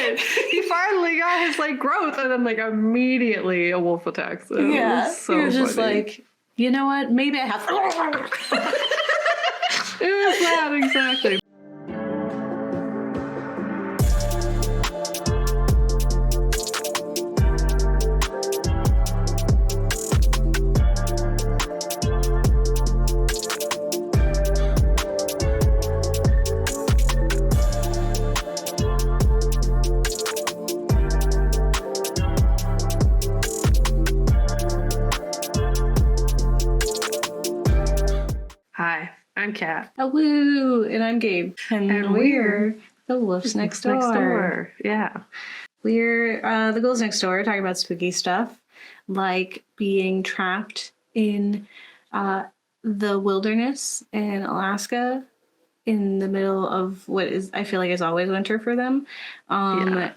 it. He finally got his like growth, and then like immediately a wolf attacks him. Yeah, It was so he was just funny. like, you know what? Maybe I have. It was that exactly. Hi, I'm Kat. Hello, and I'm Gabe, and we're the Wolves Next Door. Yeah. We're the Ghouls Next Door, talking about spooky stuff, like being trapped in the wilderness in Alaska in the middle of what is, I feel like, is always winter for them. And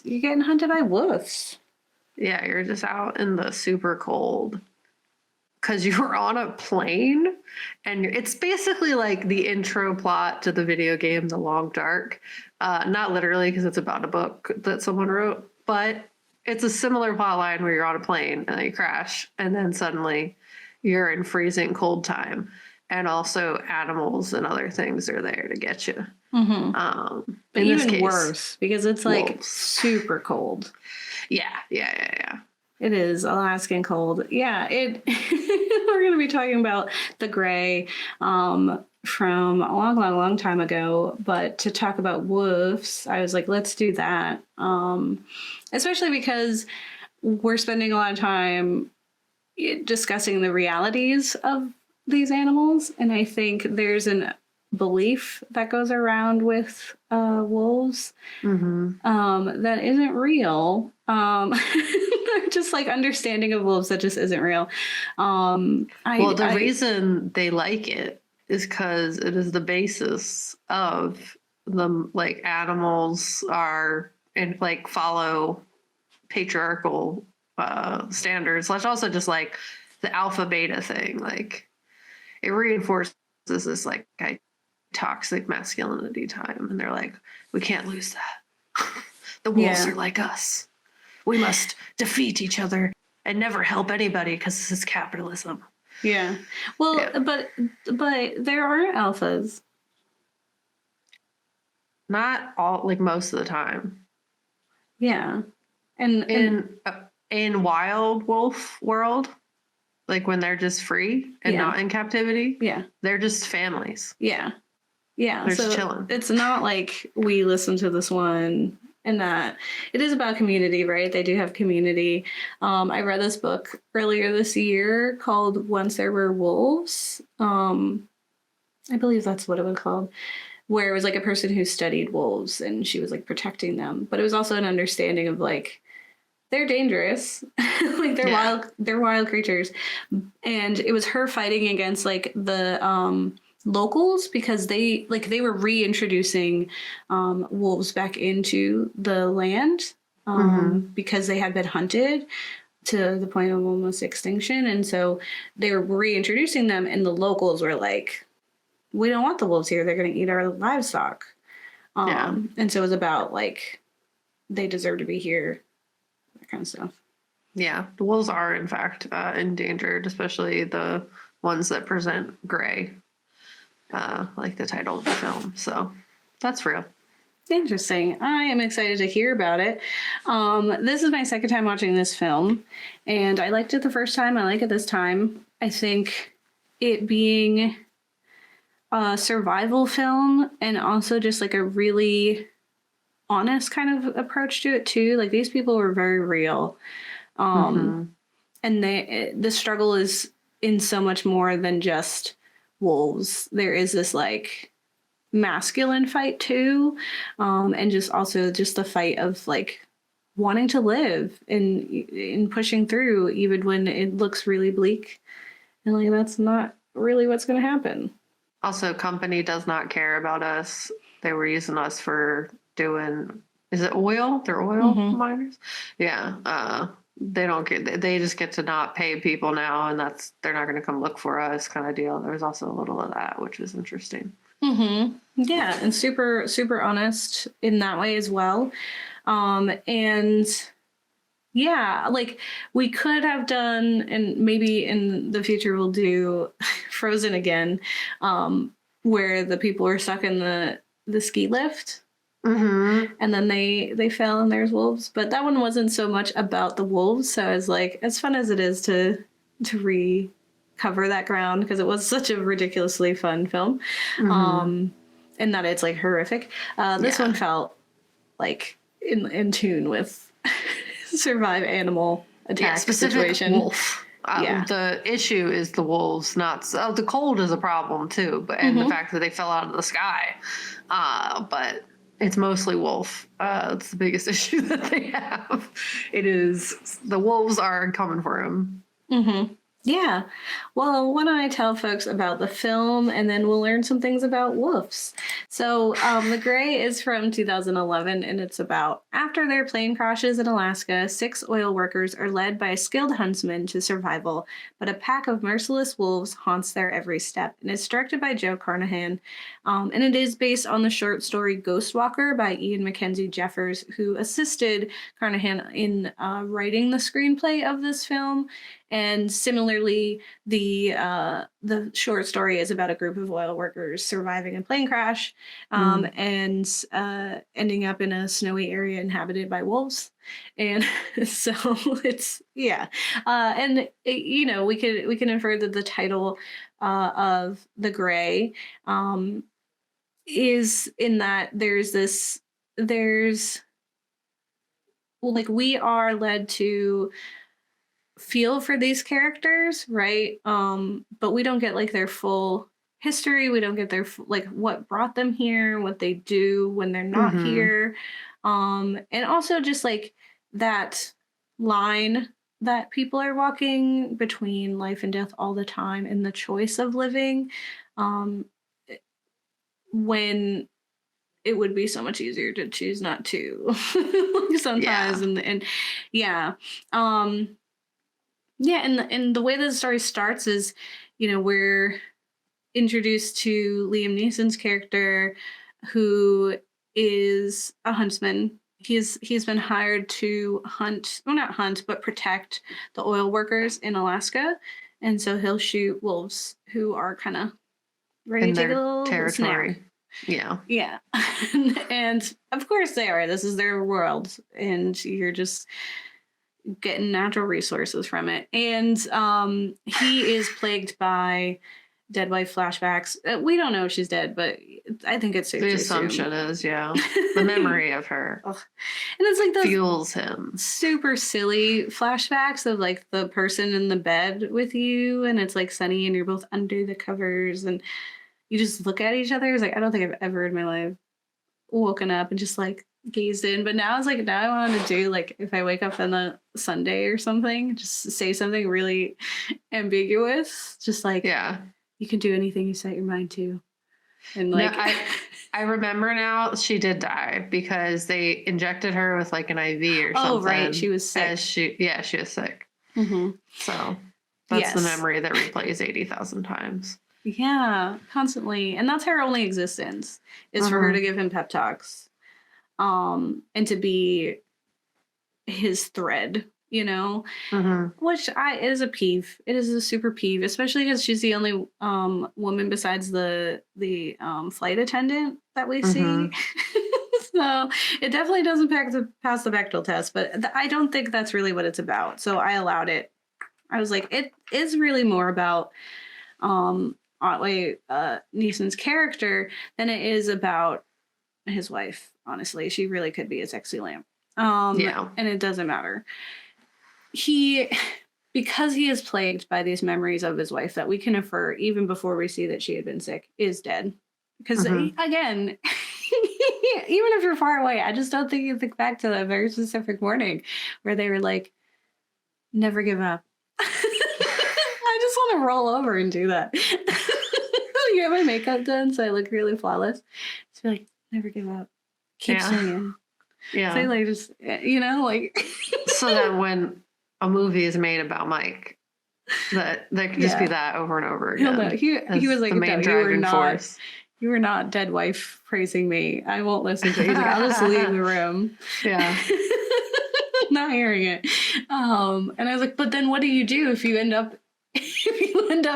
you're getting hunted by wolves. Yeah, you're just out in the super cold because you were on a plane, and it's basically like the intro plot to the video game The Long Dark. Not literally, because it's about a book that someone wrote, but it's a similar plot line where you're on a plane and then you crash, and then suddenly you're in freezing cold time, and also animals and other things are there to get you. But in this even case, worse, because it's like wolves. super cold. Yeah. It is Alaskan cold. Yeah, we're going to be talking about the gray from a long time ago. But to talk about wolves, I was like, let's do that. Especially because we're spending a lot of time discussing the realities of these animals. And I think there's an belief that goes around with wolves that isn't real. Just like understanding of wolves that just isn't real. The reason they like it is because it is the basis of them. Like animals are and like follow patriarchal standards. That's also just like the alpha beta thing. Like it reinforces this like toxic masculinity time, and they're like, we can't lose that. The wolves are like us. We must defeat each other and never help anybody because this is capitalism. Yeah. Well, but there are alphas. Not all, like most of the time. Yeah. And in wild wolf world, like when they're just free and not in captivity, they're just families. Yeah. They're so just chilling. It's not like we listen to this one and that it is about community, right? They do have community. I read this book earlier this year called Once There Were Wolves. I believe that's what it was called, where it was like a person who studied wolves and she was like protecting them. But it was also an understanding of like, they're dangerous. Like they're wild creatures. And it was her fighting against like the locals because they were reintroducing wolves back into the land because they had been hunted to the point of almost extinction. And so they were reintroducing them, and the locals were like, we don't want the wolves here. They're going to eat our livestock. And so it was about like, they deserve to be here, that kind of stuff. Yeah, the wolves are in fact endangered, especially the ones that present gray. Like the title of the film. So that's real. Interesting. I am excited to hear about it. This is my second time watching this film, and I liked it the first time. I like it this time. I think it being a survival film and also just like a really honest kind of approach to it too. Like these people were very real. And the struggle is in so much more than just wolves. There is this like masculine fight too, and just also just the fight of like wanting to live and in pushing through even when it looks really bleak, and like that's not really what's going to happen. Also, company does not care about us. They were using us for doing, is it oil? They're oil miners. They don't get, they just get to not pay people now, and they're not going to come look for us kind of deal. There was also a little of that, which was interesting. Mm-hmm. Yeah, and super, super honest in that way as well. And yeah, like we could have done, and maybe in the future we'll do Frozen again, where the people are stuck in the ski lift. Mm-hmm. And then they fell and there's wolves, but that one wasn't so much about the wolves. So I was like, as fun as it is to recover that ground, because it was such a ridiculously fun film, Mm-hmm. and that it's like horrific. This one felt like in tune with survive animal attack specific situation. wolf. Yeah. The issue is the wolves, not the cold is a problem too, but and the fact that they fell out of the sky. But it's mostly wolf. It's the biggest issue that they have. It is the wolves are coming for him. Mm-hmm. Yeah. Well, why don't I tell folks about the film, and then we'll learn some things about wolves. So, The Gray is from 2011, and it's about after their plane crashes in Alaska, 6 oil workers are led by a skilled huntsman to survival, but a pack of merciless wolves haunts their every step. And it's directed by Joe Carnahan, and it is based on the short story Ghost Walker by Ian Mackenzie Jeffers, who assisted Carnahan in writing the screenplay of this film. And similarly, the short story is about a group of oil workers surviving a plane crash, and ending up in a snowy area inhabited by wolves. And so it's and we can infer that the title of The Gray is in that there's like we are led to feel for these characters, right? But we don't get like their full history. We don't get their like what brought them here, what they do when they're not here. And also just like that line that people are walking between life and death all the time, and the choice of living, when it would be so much easier to choose not to sometimes. And yeah. Yeah, and the way that the story starts is, we're introduced to Liam Neeson's character, who is a huntsman. He's been hired to hunt, well, not hunt, but protect the oil workers in Alaska, and so he'll shoot wolves who are kind of ready to take a little territory. snack. Yeah. And of course they are. This is their world, and you're just getting natural resources from it. And he is plagued by dead wife flashbacks. We don't know if she's dead, but I think it's safe the to assumption assume. Is the memory of her. And it's like those fuels him. Super silly flashbacks of like the person in the bed with you, and it's like sunny and you're both under the covers, and you just look at each other. It's like, I don't think I've ever in my life woken up and just like gazed in. But now it's like, now I want to do like, if I wake up on a Sunday or something, just say something really ambiguous, just like, you can do anything you set your mind to. And like, no, I remember now she did die because they injected her with like an IV or something. Oh, right. She was sick. She was sick. So that's the memory that replays 80,000 times. Yeah, constantly. And that's her only existence, is for her to give him pep talks. And to be his thread, which is a peeve. It is a super peeve, especially because she's the only woman besides the flight attendant that we see. So it definitely doesn't pass the Bechdel test, but I don't think that's really what it's about. So I allowed it. I was like, it is really more about Otway Neeson's character than it is about his wife. Honestly, she really could be a sexy lamb. And it doesn't matter. Because he is plagued by these memories of his wife that we can infer even before we see that she had been sick, is dead. Because again, even if you're far away, I just don't think you think back to that very specific morning where they were like, never give up. I just want to roll over and do that. Get my makeup done so I look really flawless. Just be like, never give up. Keep singing. Yeah. So like, just, like. So that when a movie is made about Mike, that there could just be that over and over again. He was like, the main no, driving force. You are not dead wife praising me. I won't listen to it. He's like, I'll just leave the room. Yeah. Not hearing it. And I was like, but then what do you do if you end up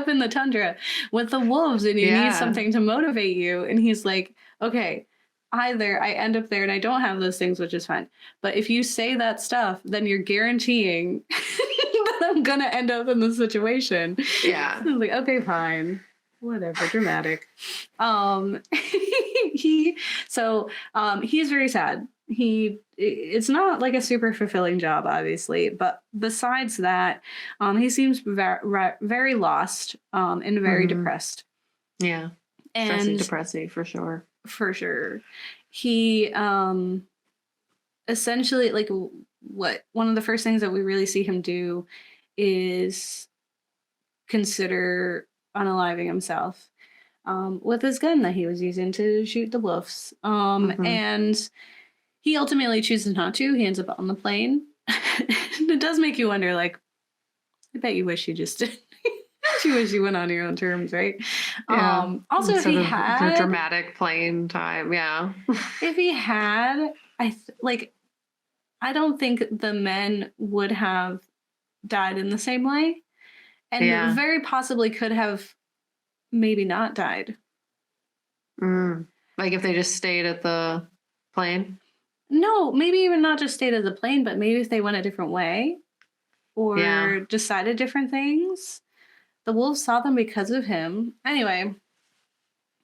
in the tundra with the wolves and you need something to motivate you? And he's like, okay, either I end up there and I don't have those things, which is fine. But if you say that stuff, then you're guaranteeing that I'm gonna end up in this situation. Yeah. I was like, okay, fine. Whatever, dramatic. He's very sad. It's not like a super fulfilling job, obviously, but besides that, he seems very lost, and very depressed. Yeah. And depressing for sure. For sure. He essentially, like, one of the first things that we really see him do is consider unaliving himself with his gun that he was using to shoot the wolves. And he ultimately chooses not to. He ends up on the plane. It does make you wonder, like, I bet you wish you just did. You wish you went on your own terms, right? Yeah. Also, Instead if he of had the dramatic plane time, yeah. If he had, I don't think the men would have died in the same way, and very possibly could have maybe not died. Like if they just stayed at the plane? No, maybe even not just stayed at the plane, but maybe if they went a different way or decided different things. The wolves saw them because of him. Anyway,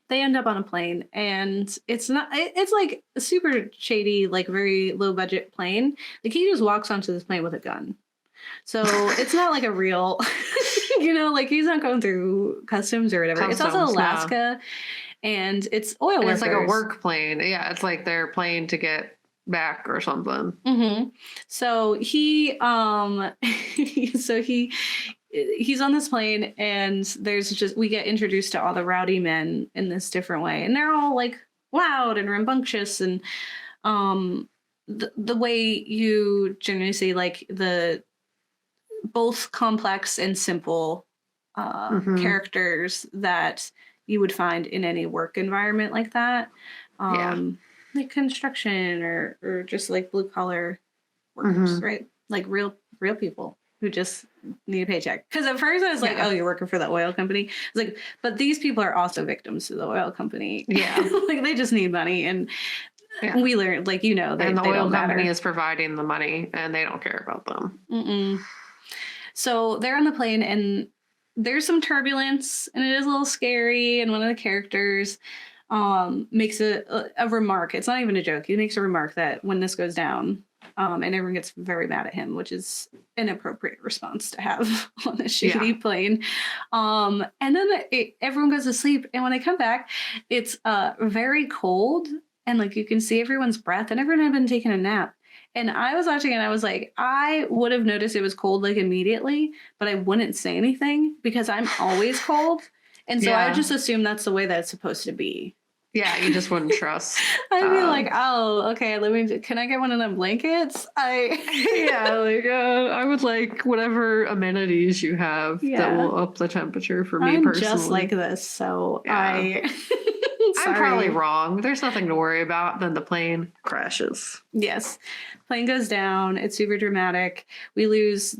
they end up on a plane, and it's like a super shady, like very low budget plane. Like he just walks onto this plane with a gun. So it's not like a real, like he's not going through customs or whatever. It's also Alaska, and it's oil workers. It's like a work plane. Yeah, it's like they're playing to get back or something. So he's on this plane, and we get introduced to all the rowdy men in this different way, and they're all like loud and rambunctious, and the way you generally see like the both complex and simple characters that you would find in any work environment like that. Like construction or just like blue collar workers, right? Like real people who just need a paycheck. Because at first I was like, oh, you're working for the oil company. It's like, but these people are also victims to the oil company. Yeah. Like they just need money. And we learned, like, and the oil company is providing the money and they don't care about them. So they're on the plane and there's some turbulence and it is a little scary. And one of the characters makes a remark. It's not even a joke. He makes a remark that when this goes down, and everyone gets very mad at him, which is an appropriate response to have on a shady plane. And then everyone goes to sleep. And when they come back, it's very cold. And like you can see everyone's breath and everyone had been taking a nap. And I was watching and I was like, I would have noticed it was cold like immediately, but I wouldn't say anything because I'm always cold. And so I just assume that's the way that it's supposed to be. Yeah, you just wouldn't trust. I'd be like, oh, okay, can I get one of them blankets? I would like whatever amenities you have that will up the temperature for me personally. I'm just like this, so I'm probably wrong. There's nothing to worry about. Then the plane crashes. Yes. Plane goes down. It's super dramatic. We lose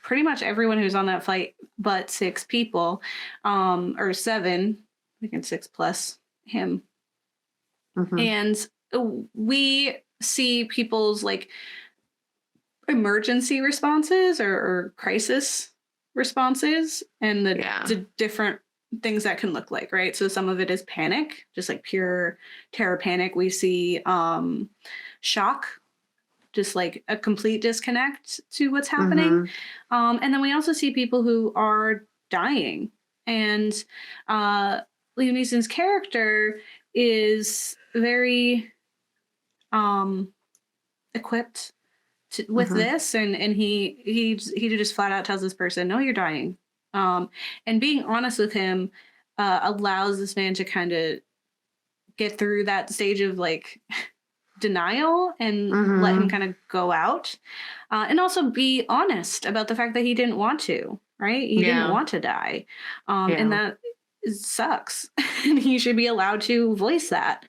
pretty much everyone who's on that flight but 6 people, or 7, I think 6 plus him. And we see people's like emergency responses or crisis responses and the different things that can look like, right? So some of it is panic, just like pure terror panic. We see shock, just like a complete disconnect to what's happening. And then we also see people who are dying. And Liam Neeson's character is very equipped with this, and he just flat out tells this person, no, you're dying. And being honest with him allows this man to kind of get through that stage of like denial and let him kind of go out, and also be honest about the fact that he didn't want to, right? He didn't want to die. And sucks and he should be allowed to voice that.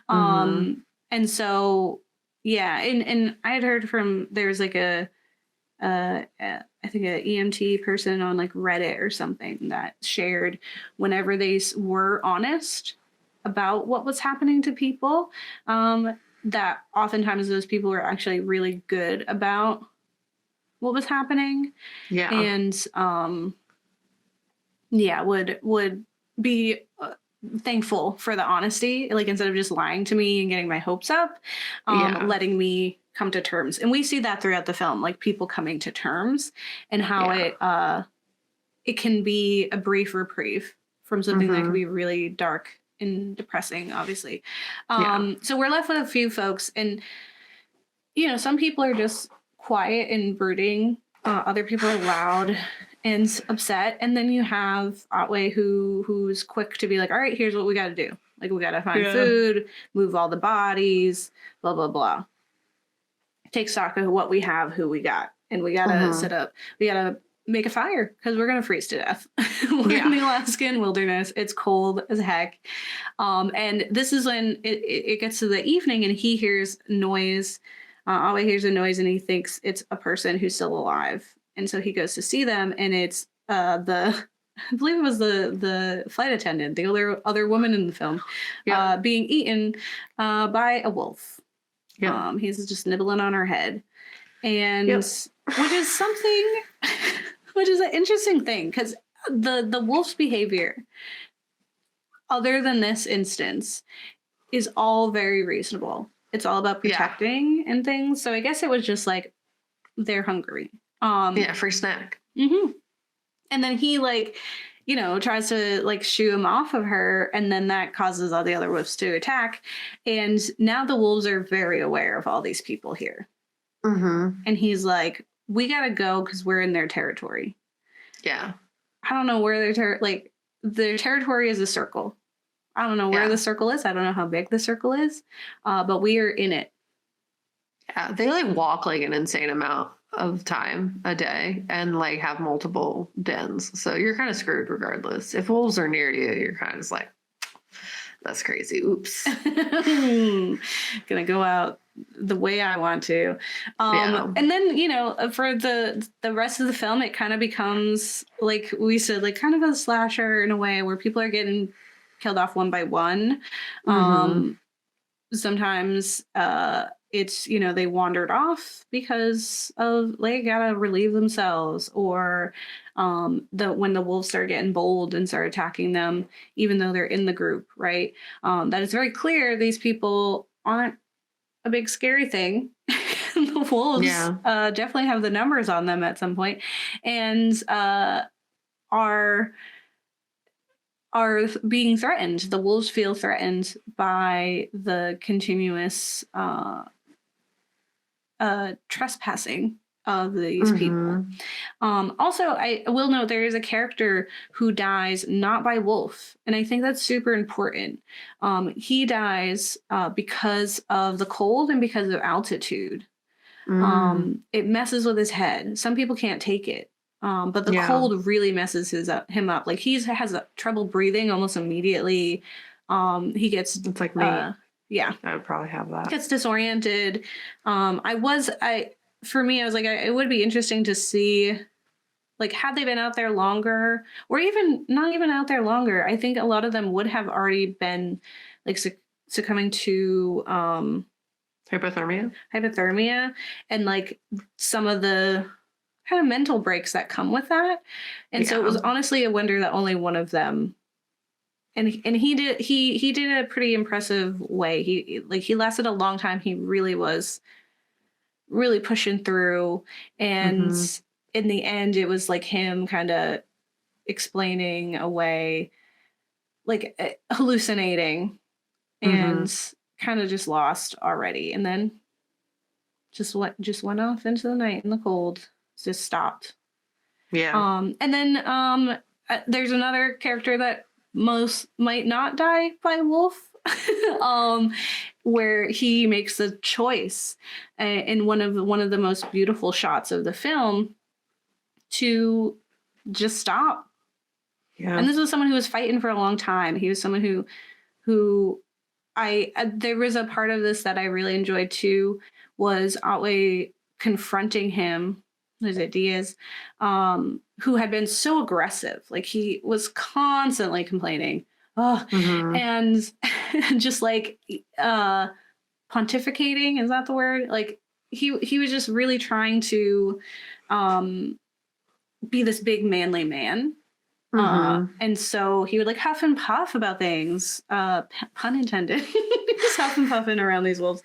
And so yeah, and I had heard from there's like I think a EMT person on like Reddit or something that shared whenever they were honest about what was happening to people, that oftentimes those people were actually really good about what was happening. Yeah. And yeah, would be thankful for the honesty, like instead of just lying to me and getting my hopes up, letting me come to terms. And we see that throughout the film, like people coming to terms and how it can be a brief reprieve from something that can be really dark and depressing, obviously. So we're left with a few folks, and you know, some people are just quiet and brooding, other people are loud and upset, and then you have Otway who's quick to be like, all right, here's what we got to do. Like, we got to find food, move all the bodies, blah blah blah, take stock of what we have, who we got, and we gotta set up, we gotta make a fire because we're gonna freeze to death. We're in the Alaskan wilderness, it's cold as heck, and this is when it gets to the evening and he hears noise. Otway hears a noise and he thinks it's a person who's still alive. And so he goes to see them, and it's I believe it was the flight attendant, the other woman in the film, being eaten by a wolf. He's just nibbling on her head. And which is something, which is an interesting thing, because the wolf's behavior, other than this instance, is all very reasonable. It's all about protecting and things. So I guess it was just like, they're hungry. Free snack. And then he like, you know, tries to like shoo him off of her, and then that causes all the other wolves to attack. And now the wolves are very aware of all these people here. And he's like, we gotta go because we're in their territory. I don't know where their territory is a circle. I don't know where the circle is. I don't know how big the circle is, but we are in it. They like walk like an insane amount of time a day and like have multiple dens. So you're kind of screwed regardless. If wolves are near you, you're kind of just like, that's crazy. Oops. Gonna go out the way I want to. And then, you know, for the rest of the film, it kind of becomes, like we said, like kind of a slasher in a way where people are getting killed off one by one. Sometimes it's, you know, they wandered off because of they gotta relieve themselves, or when the wolves start getting bold and start attacking them, even though they're in the group, right? That is very clear. These people aren't a big scary thing. The wolves definitely have the numbers on them at some point, and are being threatened. The wolves feel threatened by the continuous trespassing of these people. Also, I will note there is a character who dies not by wolf, and I think that's super important. He dies because of the cold and because of altitude. It messes with his head. Some people can't take it. But the cold really messes him up. Like he has trouble breathing almost immediately. He gets, it's like me. I would probably have that. Gets disoriented. For me, I was like, it would be interesting to see, like, had they been out there longer, or even not even out there longer, I think a lot of them would have already been like succumbing to hypothermia, and like some of the kind of mental breaks that come with that. And so it was honestly a wonder that only one of them, and he did a pretty impressive way. He lasted a long time. He really was really pushing through, and in the end it was like him kind of explaining away, like hallucinating, and kind of just lost already, and then just went off into the night in the cold. Just stopped. And then there's another character that most might not die by wolf, where he makes a choice in one of the most beautiful shots of the film to just stop. Yeah. And this was someone who was fighting for a long time. He was someone who there was a part of this that I really enjoyed too, was Otway confronting him, was it Diaz, who had been so aggressive. Like he was constantly complaining. Oh, and just like pontificating, is that the word? Like he was just really trying to be this big manly man. And so he would like huff and puff about things, pun intended. Just huff and puffing around these wolves.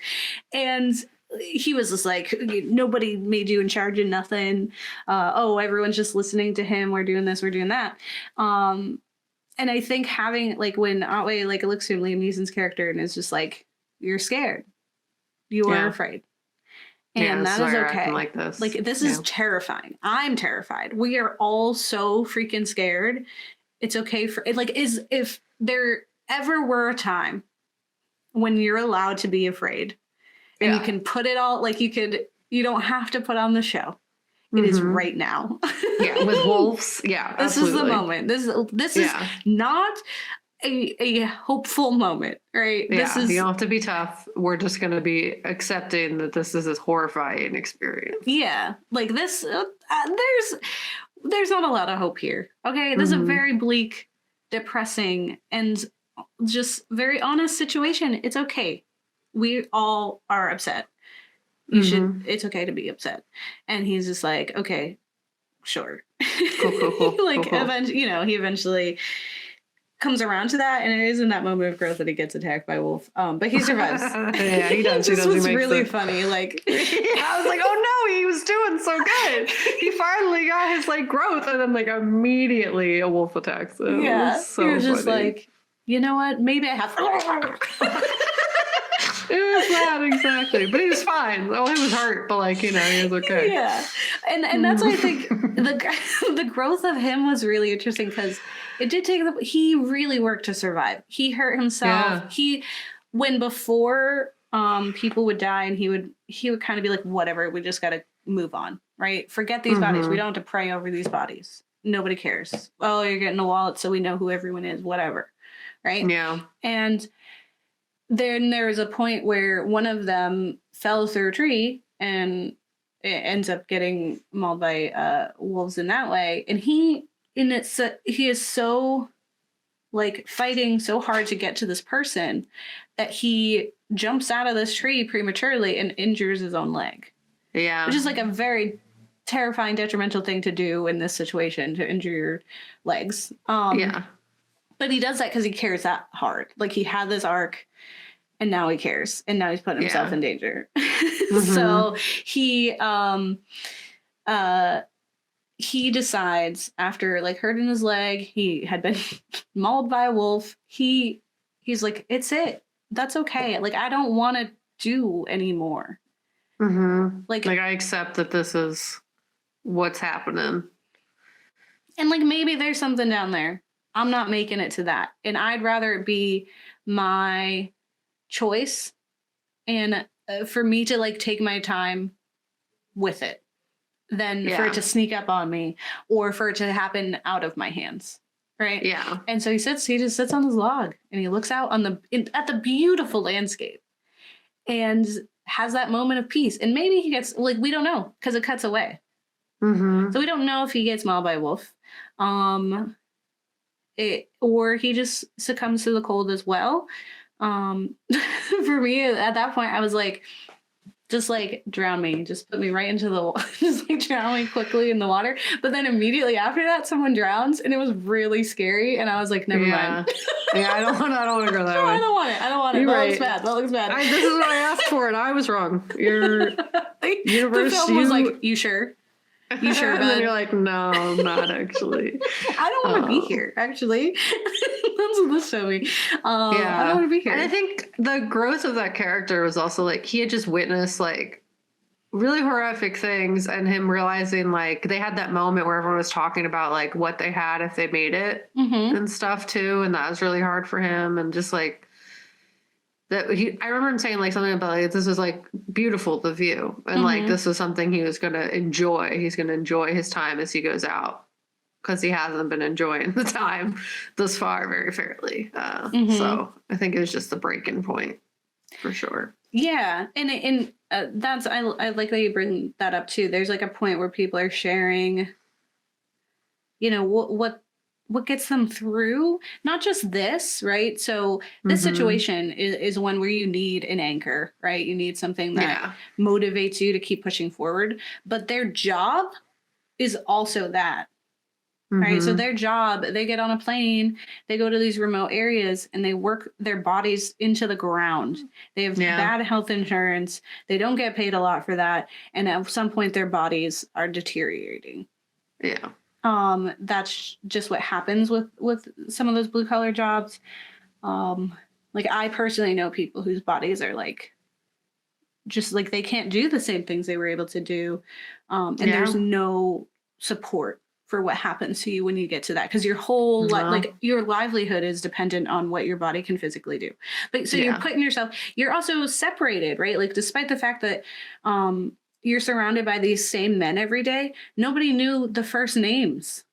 And he was just like, nobody made you in charge of nothing. Everyone's just listening to him. We're doing this, we're doing that. And I think having like when Otway like looks at Liam Neeson's character and is just like, you're scared. You are afraid. And that is okay. Like this is terrifying. I'm terrified. We are all so freaking scared. It's okay for it. Like, if there ever were a time when you're allowed to be afraid and you can put it all, like you don't have to put on the show. It is right now. With wolves. Yeah. This is the moment. This is not a hopeful moment, right? Yeah, you don't have to be tough. We're just going to be accepting that this is a horrifying experience. Yeah, like this. There's not a lot of hope here. Okay, this is a very bleak, depressing, and just very honest situation. It's okay. We all are upset. You should. It's okay to be upset. And he's just like, okay, sure. Cool. Like cool. Eventually, he eventually comes around to that, and it is in that moment of growth that he gets attacked by a wolf. But he survives. Yeah, he does. This was really funny. Like, I was like, oh no, he was doing so good. He finally got his like growth, and then like immediately a wolf attacks him. Yeah, it was so he was funny. just like, you know what? Maybe I have. It was that exactly, but he was fine. Oh, he was hurt, but like he was okay. Yeah, and that's why I think the growth of him was really interesting because it did take he really worked to survive. He hurt himself. Yeah. When before people would die and he would kind of be like, whatever, we just got to move on, right? Forget these bodies. We don't have to pray over these bodies. Nobody cares. Oh, you're getting a wallet, so we know who everyone is. Whatever, right? Yeah, and then there was a point where one of them fell through a tree and it ends up getting mauled by wolves in that way. And he is so like fighting so hard to get to this person that he jumps out of this tree prematurely and injures his own leg. Yeah. Which is like a very terrifying, detrimental thing to do in this situation, to injure your legs. Yeah. But he does that because he cares that hard. Like he had this arc, and now he cares, and now he's putting himself in danger. So he decides after like hurting his leg, he had been mauled by a wolf. He's like, it's it. That's okay. Like I don't want to do anymore. Like I accept that this is what's happening. And like maybe there's something down there. I'm not making it to that. And I'd rather it be my choice and for me to like take my time with it than for it to sneak up on me or for it to happen out of my hands. Right. Yeah. And so he just sits on his log and he looks out at the beautiful landscape and has that moment of peace. And maybe he gets like, we don't know because it cuts away. So we don't know if he gets mauled by a wolf. Or he just succumbs to the cold as well. For me, at that point, I was like, just like drown me, just put me right into the water, just like drown me quickly in the water. But then immediately after that, someone drowns, and it was really scary. And I was like, never mind. Yeah, I don't want to go that way. I don't want it. That looks bad. This is what I asked for, and I was wrong. Your universe. The film was like, you sure? You sure, and then you're like, no, I'm not actually. I don't want to be here, actually. That's what this showed me. I don't want to be here. And I think the growth of that character was also like, he had just witnessed like really horrific things and him realizing like they had that moment where everyone was talking about like what they had if they made it and stuff too. And that was really hard for him. And just like, I remember him saying like something about like this was like beautiful, the view, and like this was something he was going to enjoy. He's going to enjoy his time as he goes out. because he hasn't been enjoying the time thus far very fairly. So I think it was just the breaking point for sure. Yeah, and that's I like that you bring that up too. There's like a point where people are sharing, what gets them through, not just this, right? So this situation is one where you need an anchor, right? You need something that motivates you to keep pushing forward. But their job is also that. Right. So their job, they get on a plane, they go to these remote areas and they work their bodies into the ground. They have bad health insurance. They don't get paid a lot for that. And at some point their bodies are deteriorating. Yeah. That's just what happens with some of those blue collar jobs. Like I personally know people whose bodies are like, just like they can't do the same things they were able to do. And there's no support for what happens to you when you get to that, because your whole like your livelihood is dependent on what your body can physically do. But so you're putting yourself, you're also separated, right? Like despite the fact that you're surrounded by these same men every day, nobody knew the first names.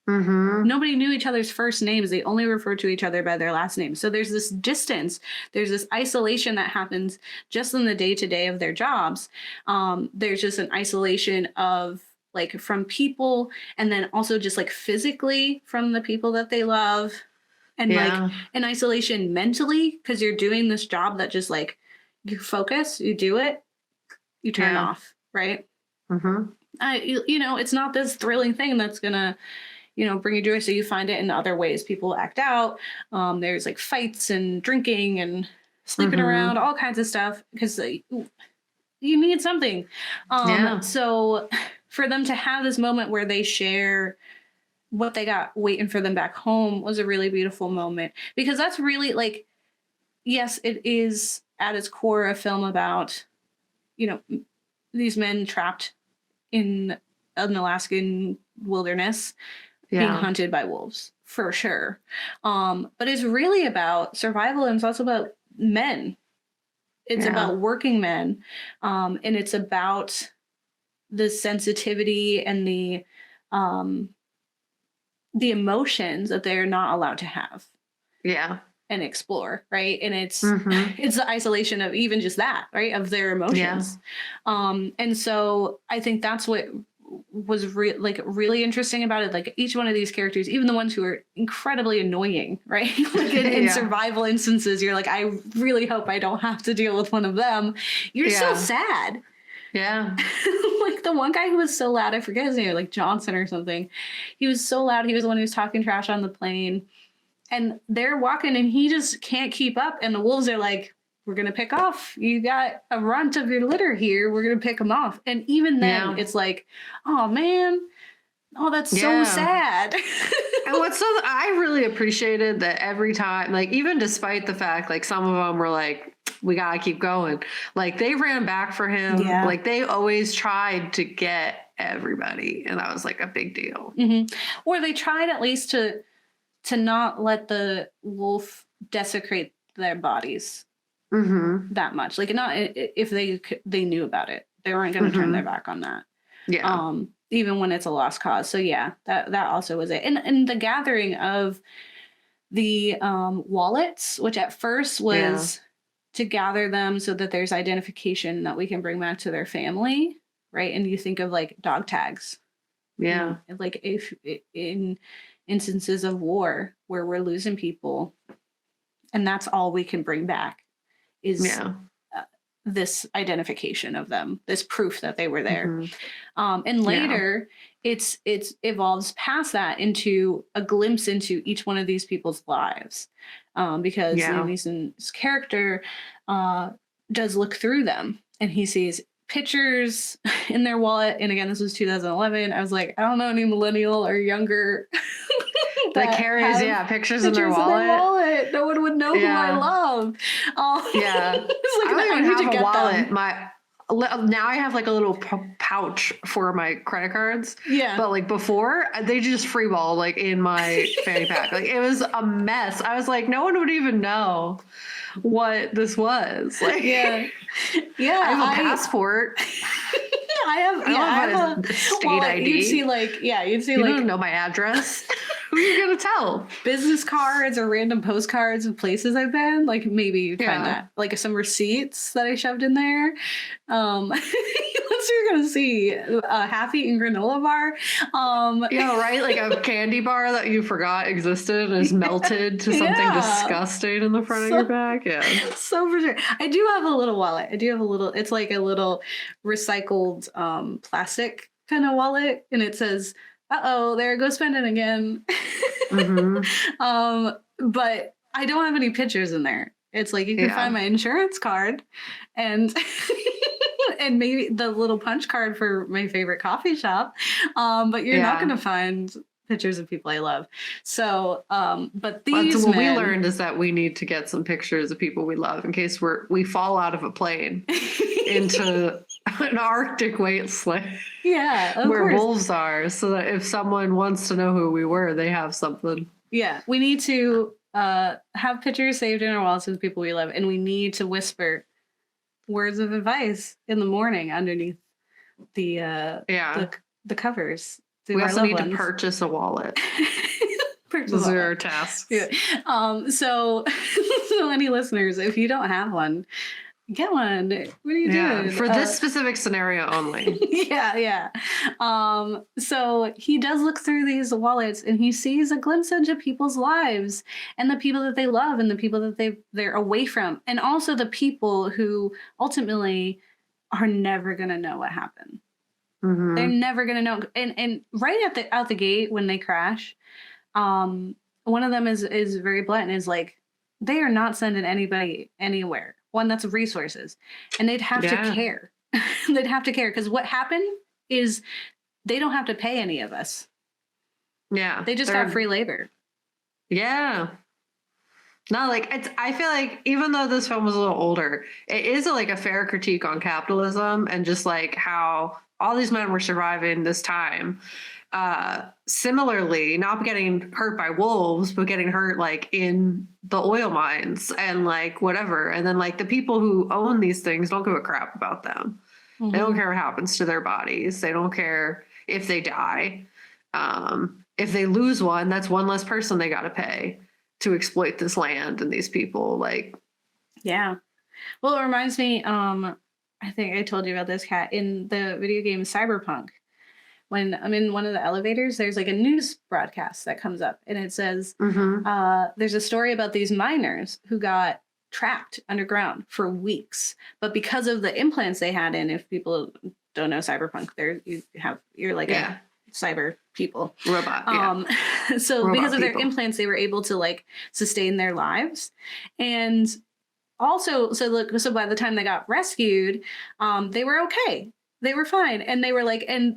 Nobody knew each other's first names. They only referred to each other by their last names. So there's this distance, there's this isolation that happens just in the day-to-day of their jobs. There's just an isolation of like from people, and then also just like physically from the people that they love, and like an isolation mentally, because you're doing this job that just like you focus, you do it, you turn off, right? It's not this thrilling thing that's gonna bring you joy. So you find it in other ways. People act out. There's like fights and drinking and sleeping around, all kinds of stuff, because you need something. So for them to have this moment where they share what they got waiting for them back home was a really beautiful moment, because that's really like, yes, it is at its core a film about, these men trapped in an Alaskan wilderness being hunted by wolves, for sure. But it's really about survival, and it's also about men. It's about working men. And it's about the sensitivity and the emotions that they're not allowed to have. And explore, right? And it's the isolation of even just that, right? Of their emotions. And so I think that's what was really interesting about it. Like each one of these characters, even the ones who are incredibly annoying, right? Like in survival instances, you're like, I really hope I don't have to deal with one of them. You're so sad. Like the one guy who was so loud, I forget his name, like Johnson or something. He was so loud. He was the one who was talking trash on the plane. And they're walking and he just can't keep up. And the wolves are like, we're going to pick off. You got a runt of your litter here. We're going to pick him off. And even then it's like, oh man, oh, that's so sad. And I really appreciated that every time, like even despite the fact, like some of them were like, we got to keep going. Like they ran back for him. Like they always tried to get everybody. And that was like a big deal. Or they tried at least to not let the wolf desecrate their bodies that much. Like not if they knew about it, they weren't going to turn their back on that. Even when it's a lost cause. So that also was it. And the gathering of the wallets, which at first was to gather them so that there's identification that we can bring back to their family, right? And you think of like dog tags. Like if in instances of war where we're losing people and that's all we can bring back is this identification of them, this proof that they were there. And later it evolves past that into a glimpse into each one of these people's lives, because Liam Neeson's character does look through them and he sees pictures in their wallet. And again, this was 2011. I was like, I don't know any millennial or younger that carries pictures in their wallet. No one would know who I love. It's like, I don't even have a wallet. Now I have like a little pouch for my credit cards. But like before, they just freeball like in my fanny pack. Like it was a mess. I was like, no one would even know what this was. Like, I have a passport. I have a state well, ID. you'd see like You don't know my address. Who are you gonna tell? business cards or random postcards of places I've been. Like maybe you'd find Yeah. that. Like some receipts that I shoved in there. Unless you're gonna see a half-eaten granola bar. Yeah, right. Like a candy bar that you forgot existed and is melted to something disgusting in the front of your bag. Yeah. So for sure. I do have a little wallet. I do have a little, it's like a little recycled plastic kind of wallet. And it says, uh-oh, there, go spend it again. But I don't have any pictures in there. It's like you can find my insurance card and and maybe the little punch card for my favorite coffee shop. But you're not going to find pictures of people I love. So, but these what we learned is that we need to get some pictures of people we love in case we fall out of a plane into an Arctic wasteland. Yeah, where wolves are, so that if someone wants to know who we were, they have something. Yeah, we need to have pictures saved in our wallets of people we love, and we need to whisper words of advice in the morning underneath the covers. We also need to purchase a wallet. Those are our tasks. Yeah. So any listeners, if you don't have one, get one. What are you doing? For this specific scenario only. Yeah. So he does look through these wallets and he sees a glimpse into people's lives and the people that they love and the people that they're away from. And also the people who ultimately are never going to know what happened. They're never going to know. And right out the gate when they crash, one of them is very blunt and is like, they are not sending anybody anywhere. One, that's resources. And they'd have to care. They'd have to care because what happened is they don't have to pay any of us. Yeah. They just have free labor. Yeah. No, like I feel like even though this film was a little older, it is a fair critique on capitalism and just like how all these men were surviving this time. Similarly, not getting hurt by wolves, but getting hurt like in the oil mines and like whatever. And then like the people who own these things don't give a crap about them. They don't care what happens to their bodies. They don't care if they die. If they lose one, that's one less person they got to pay to exploit this land and these people. Like, yeah. Well, it reminds me. I think I told you about this, Kat, in the video game Cyberpunk. When I'm in one of the elevators, there's like a news broadcast that comes up and it says, there's a story about these miners who got trapped underground for weeks. But because of the implants they had in, if people don't know Cyberpunk, you're like a cyber people. Robot. So Robot because of their people. implants, they were able to like sustain their lives. And also, so by the time they got rescued, they were okay. They were fine. And they were like, and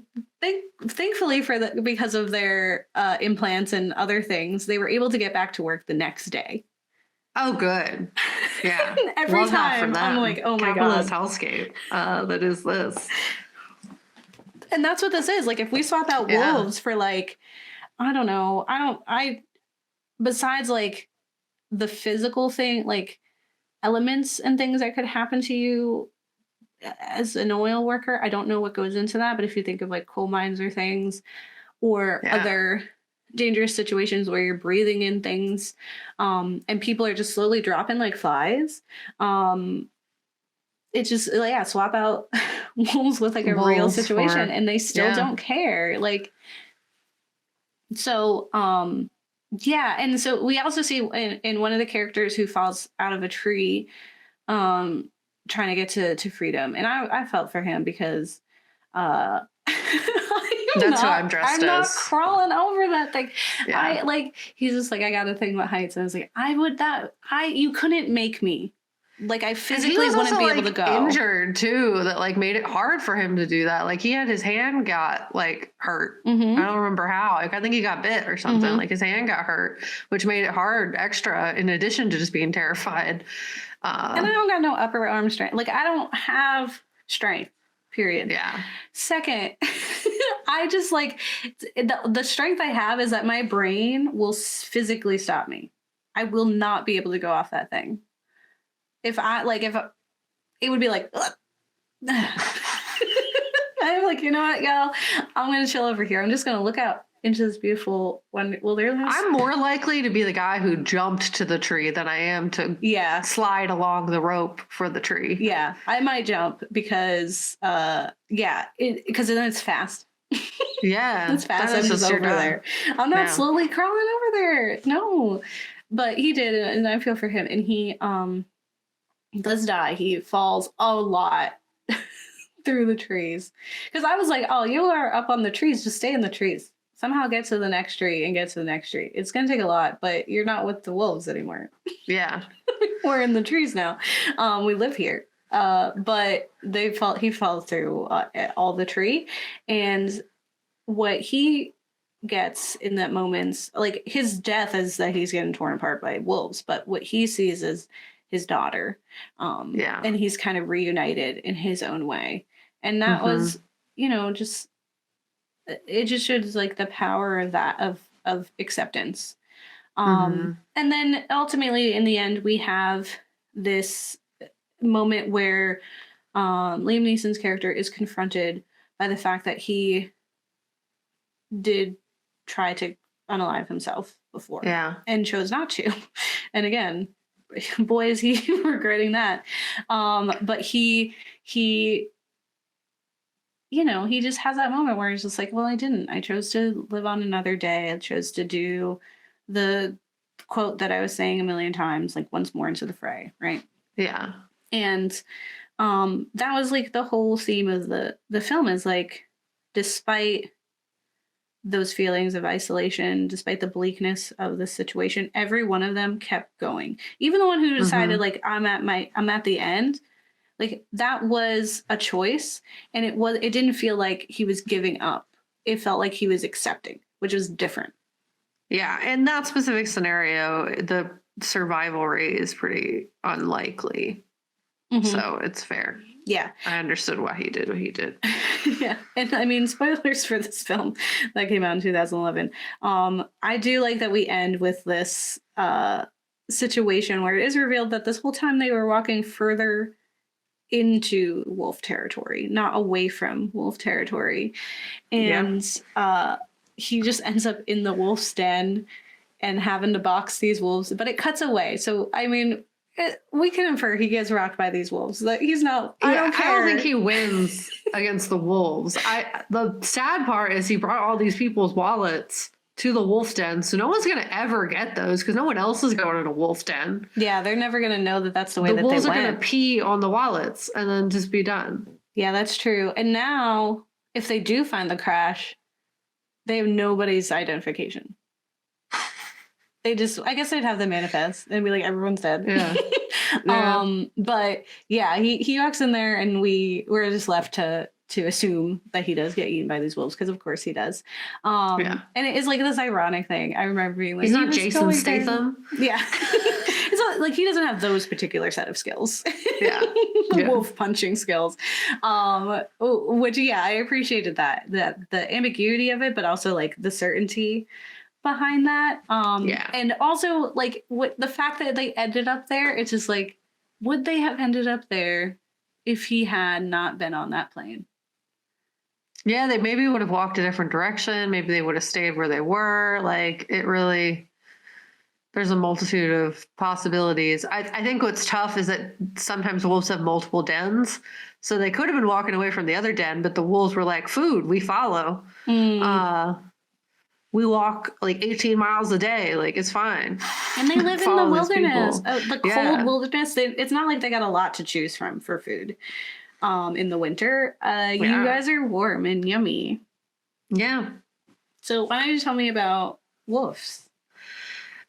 thankfully because of their implants and other things, they were able to get back to work the next day. Oh, good. Yeah. Every time I'm like, oh my God. Capitalist hellscape that is this. And that's what this is. Like, if we swap out wolves for like, I don't know, besides like the physical thing, like elements and things that could happen to you as an oil worker, I don't know what goes into that. But if you think of like coal mines or things or other dangerous situations where you're breathing in things and people are just slowly dropping like flies, it's just swap out wolves with like a real situation and they still don't care. Like, so and so we also see in one of the characters who falls out of a tree trying to get to freedom, and I felt for him because that's who I'm dressed as. I'm not crawling over that thing. Yeah. He's just like, I got a thing about heights, and I was like, you couldn't make me. Like, I physically wouldn't be able to go. Injured too, that like made it hard for him to do that. Like he had his hand got like hurt. I don't remember how. Like I think he got bit or something. Like his hand got hurt, which made it hard extra in addition to just being terrified. And I don't got no upper arm strength. Like I don't have strength. Period. Yeah. Second, I just like the strength I have is that my brain will physically stop me. I will not be able to go off that thing. It would be like, I'm like, you know what, y'all? I'm going to chill over here. I'm just going to look out into this beautiful wilderness. I'm more likely to be the guy who jumped to the tree than I am to slide along the rope for the tree. Yeah, I might jump because, because then it's fast. Yeah, it's fast. I'm just over there. I'm not slowly crawling over there. No, but he did, and I feel for him. And he does die. He falls a lot through the trees. Because I was like, oh, you are up on the trees. Just stay in the trees. Somehow get to the next tree and get to the next tree. It's going to take a lot, but you're not with the wolves anymore. Yeah. We're in the trees now. We live here. But he fell through all the tree. And what he gets in that moment, like his death is that he's getting torn apart by wolves, but what he sees is his daughter. And he's kind of reunited in his own way. And that was, it just shows like the power of that, of acceptance. And then ultimately in the end, we have this moment where Liam Neeson's character is confronted by the fact that he did try to unalive himself before and chose not to. And again, boy, is he regretting that. But he he just has that moment where he's just like, well, I didn't. I chose to live on another day. I chose to do the quote that I was saying a million times, like once more into the fray, right? Yeah. And that was like the whole theme of the film is like, despite those feelings of isolation, despite the bleakness of the situation, every one of them kept going. Even the one who decided like, I'm at the end. Like that was a choice, and it didn't feel like he was giving up. It felt like he was accepting, which was different. Yeah, in that specific scenario, the survival rate is pretty unlikely. So it's fair. Yeah. I understood why he did what he did. Yeah. And I mean, spoilers for this film that came out in 2011. I do like that we end with this situation where it is revealed that this whole time they were walking further into wolf territory, not away from wolf territory. And he just ends up in the wolf's den and having to box these wolves, but it cuts away. So, I mean, we can infer he gets rocked by these wolves. Like, he's not, I don't think he wins against the wolves. The sad part is he brought all these people's wallets to the wolf den, so no one's going to ever get those because no one else is going to a wolf den. Yeah, they're never going to know that that's the way that they went. The wolves are going to pee on the wallets and then just be done. Yeah, that's true. And now, if they do find the crash, they have nobody's identification. They just, I guess they'd have the manifest and be like, everyone's dead. Yeah. But yeah, he walks in there and we're just left to assume that he does get eaten by these wolves, because of course he does. And it is like this ironic thing. I remember being like, he's not Jason Statham. Yeah. It's not, like, he doesn't have those particular set of skills. Yeah. Wolf punching skills. Which, yeah, I appreciated that the ambiguity of it, but also like the certainty behind that. And also like the fact that they ended up there, it's just like, would they have ended up there if he had not been on that plane? Yeah, they maybe would have walked a different direction. Maybe they would have stayed where they were. Like, it really, there's a multitude of possibilities. I think what's tough is that sometimes wolves have multiple dens. So they could have been walking away from the other den, but the wolves were like, food, we follow. We walk like 18 miles a day. Like, it's fine. And they live in the wilderness, the cold wilderness. It's not like they got a lot to choose from for food in the winter. You guys are warm and yummy. Yeah. So why don't you tell me about wolves?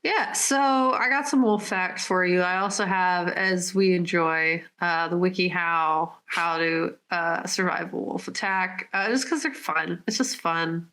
Yeah, so I got some wolf facts for you. I also have, as we enjoy, the wiki how to survive a wolf attack, just because they're fun. It's just fun.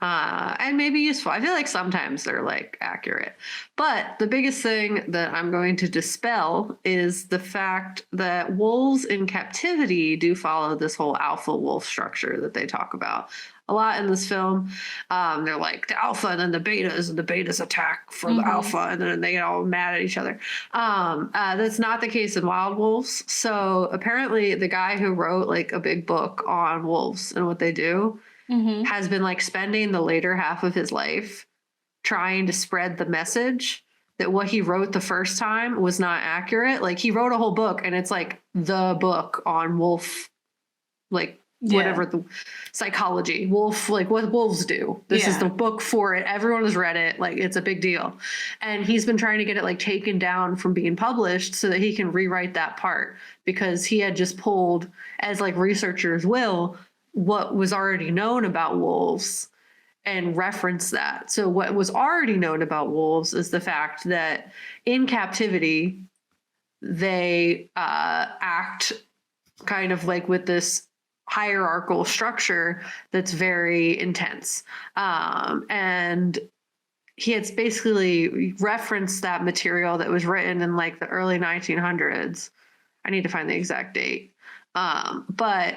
and maybe useful. I feel like sometimes they're like accurate. But the biggest thing that I'm going to dispel is the fact that wolves in captivity do follow this whole alpha wolf structure that they talk about a lot in this film. They're like the alpha and then the betas, and the betas attack for the alpha, and then they get all mad at each other. That's not the case in wild wolves. So apparently the guy who wrote like a big book on wolves and what they do has been like spending the later half of his life trying to spread the message that what he wrote the first time was not accurate. Like he wrote a whole book and it's like the book on wolf, like whatever the psychology, wolf, like what wolves do. This is the book for it. Everyone has read it. Like it's a big deal. And he's been trying to get it like taken down from being published so that he can rewrite that part, because he had just pulled, as like researchers will, what was already known about wolves and reference that. So what was already known about wolves is the fact that in captivity, they act kind of like with this hierarchical structure that's very intense. And he had basically referenced that material that was written in like the early 1900s. I need to find the exact date. But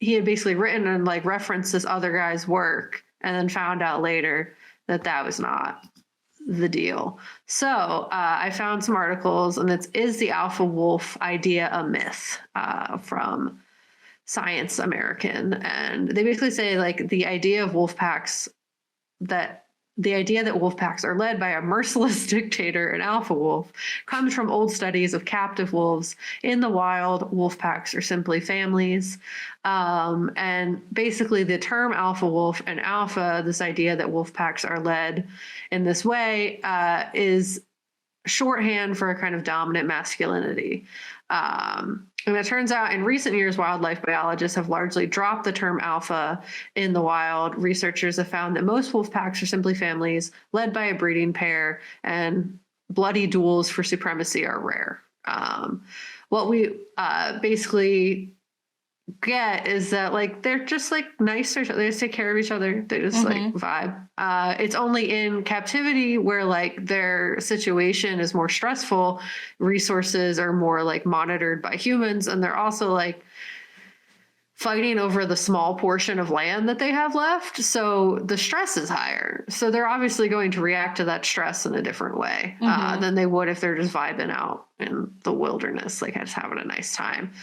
he had basically written and like referenced this other guy's work and then found out later that that was not the deal. So I found some articles, and it's Is the Alpha Wolf Idea a Myth? From Science American. And they basically say like the idea of wolf packs, that the idea that wolf packs are led by a merciless dictator, an alpha wolf, comes from old studies of captive wolves. In the wild, wolf packs are simply families. And basically the term alpha wolf and alpha, this idea that wolf packs are led in this way, is shorthand for a kind of dominant masculinity. And it turns out in recent years, wildlife biologists have largely dropped the term alpha in the wild. Researchers have found that most wolf packs are simply families led by a breeding pair, and bloody duels for supremacy are rare. What we basically get is that like they're just like nice to each other. They just take care of each other. They just like vibe. It's only in captivity where like their situation is more stressful, resources are more like monitored by humans, and they're also like fighting over the small portion of land that they have left. So the stress is higher. So they're obviously going to react to that stress in a different way than they would if they're just vibing out in the wilderness, like just having a nice time.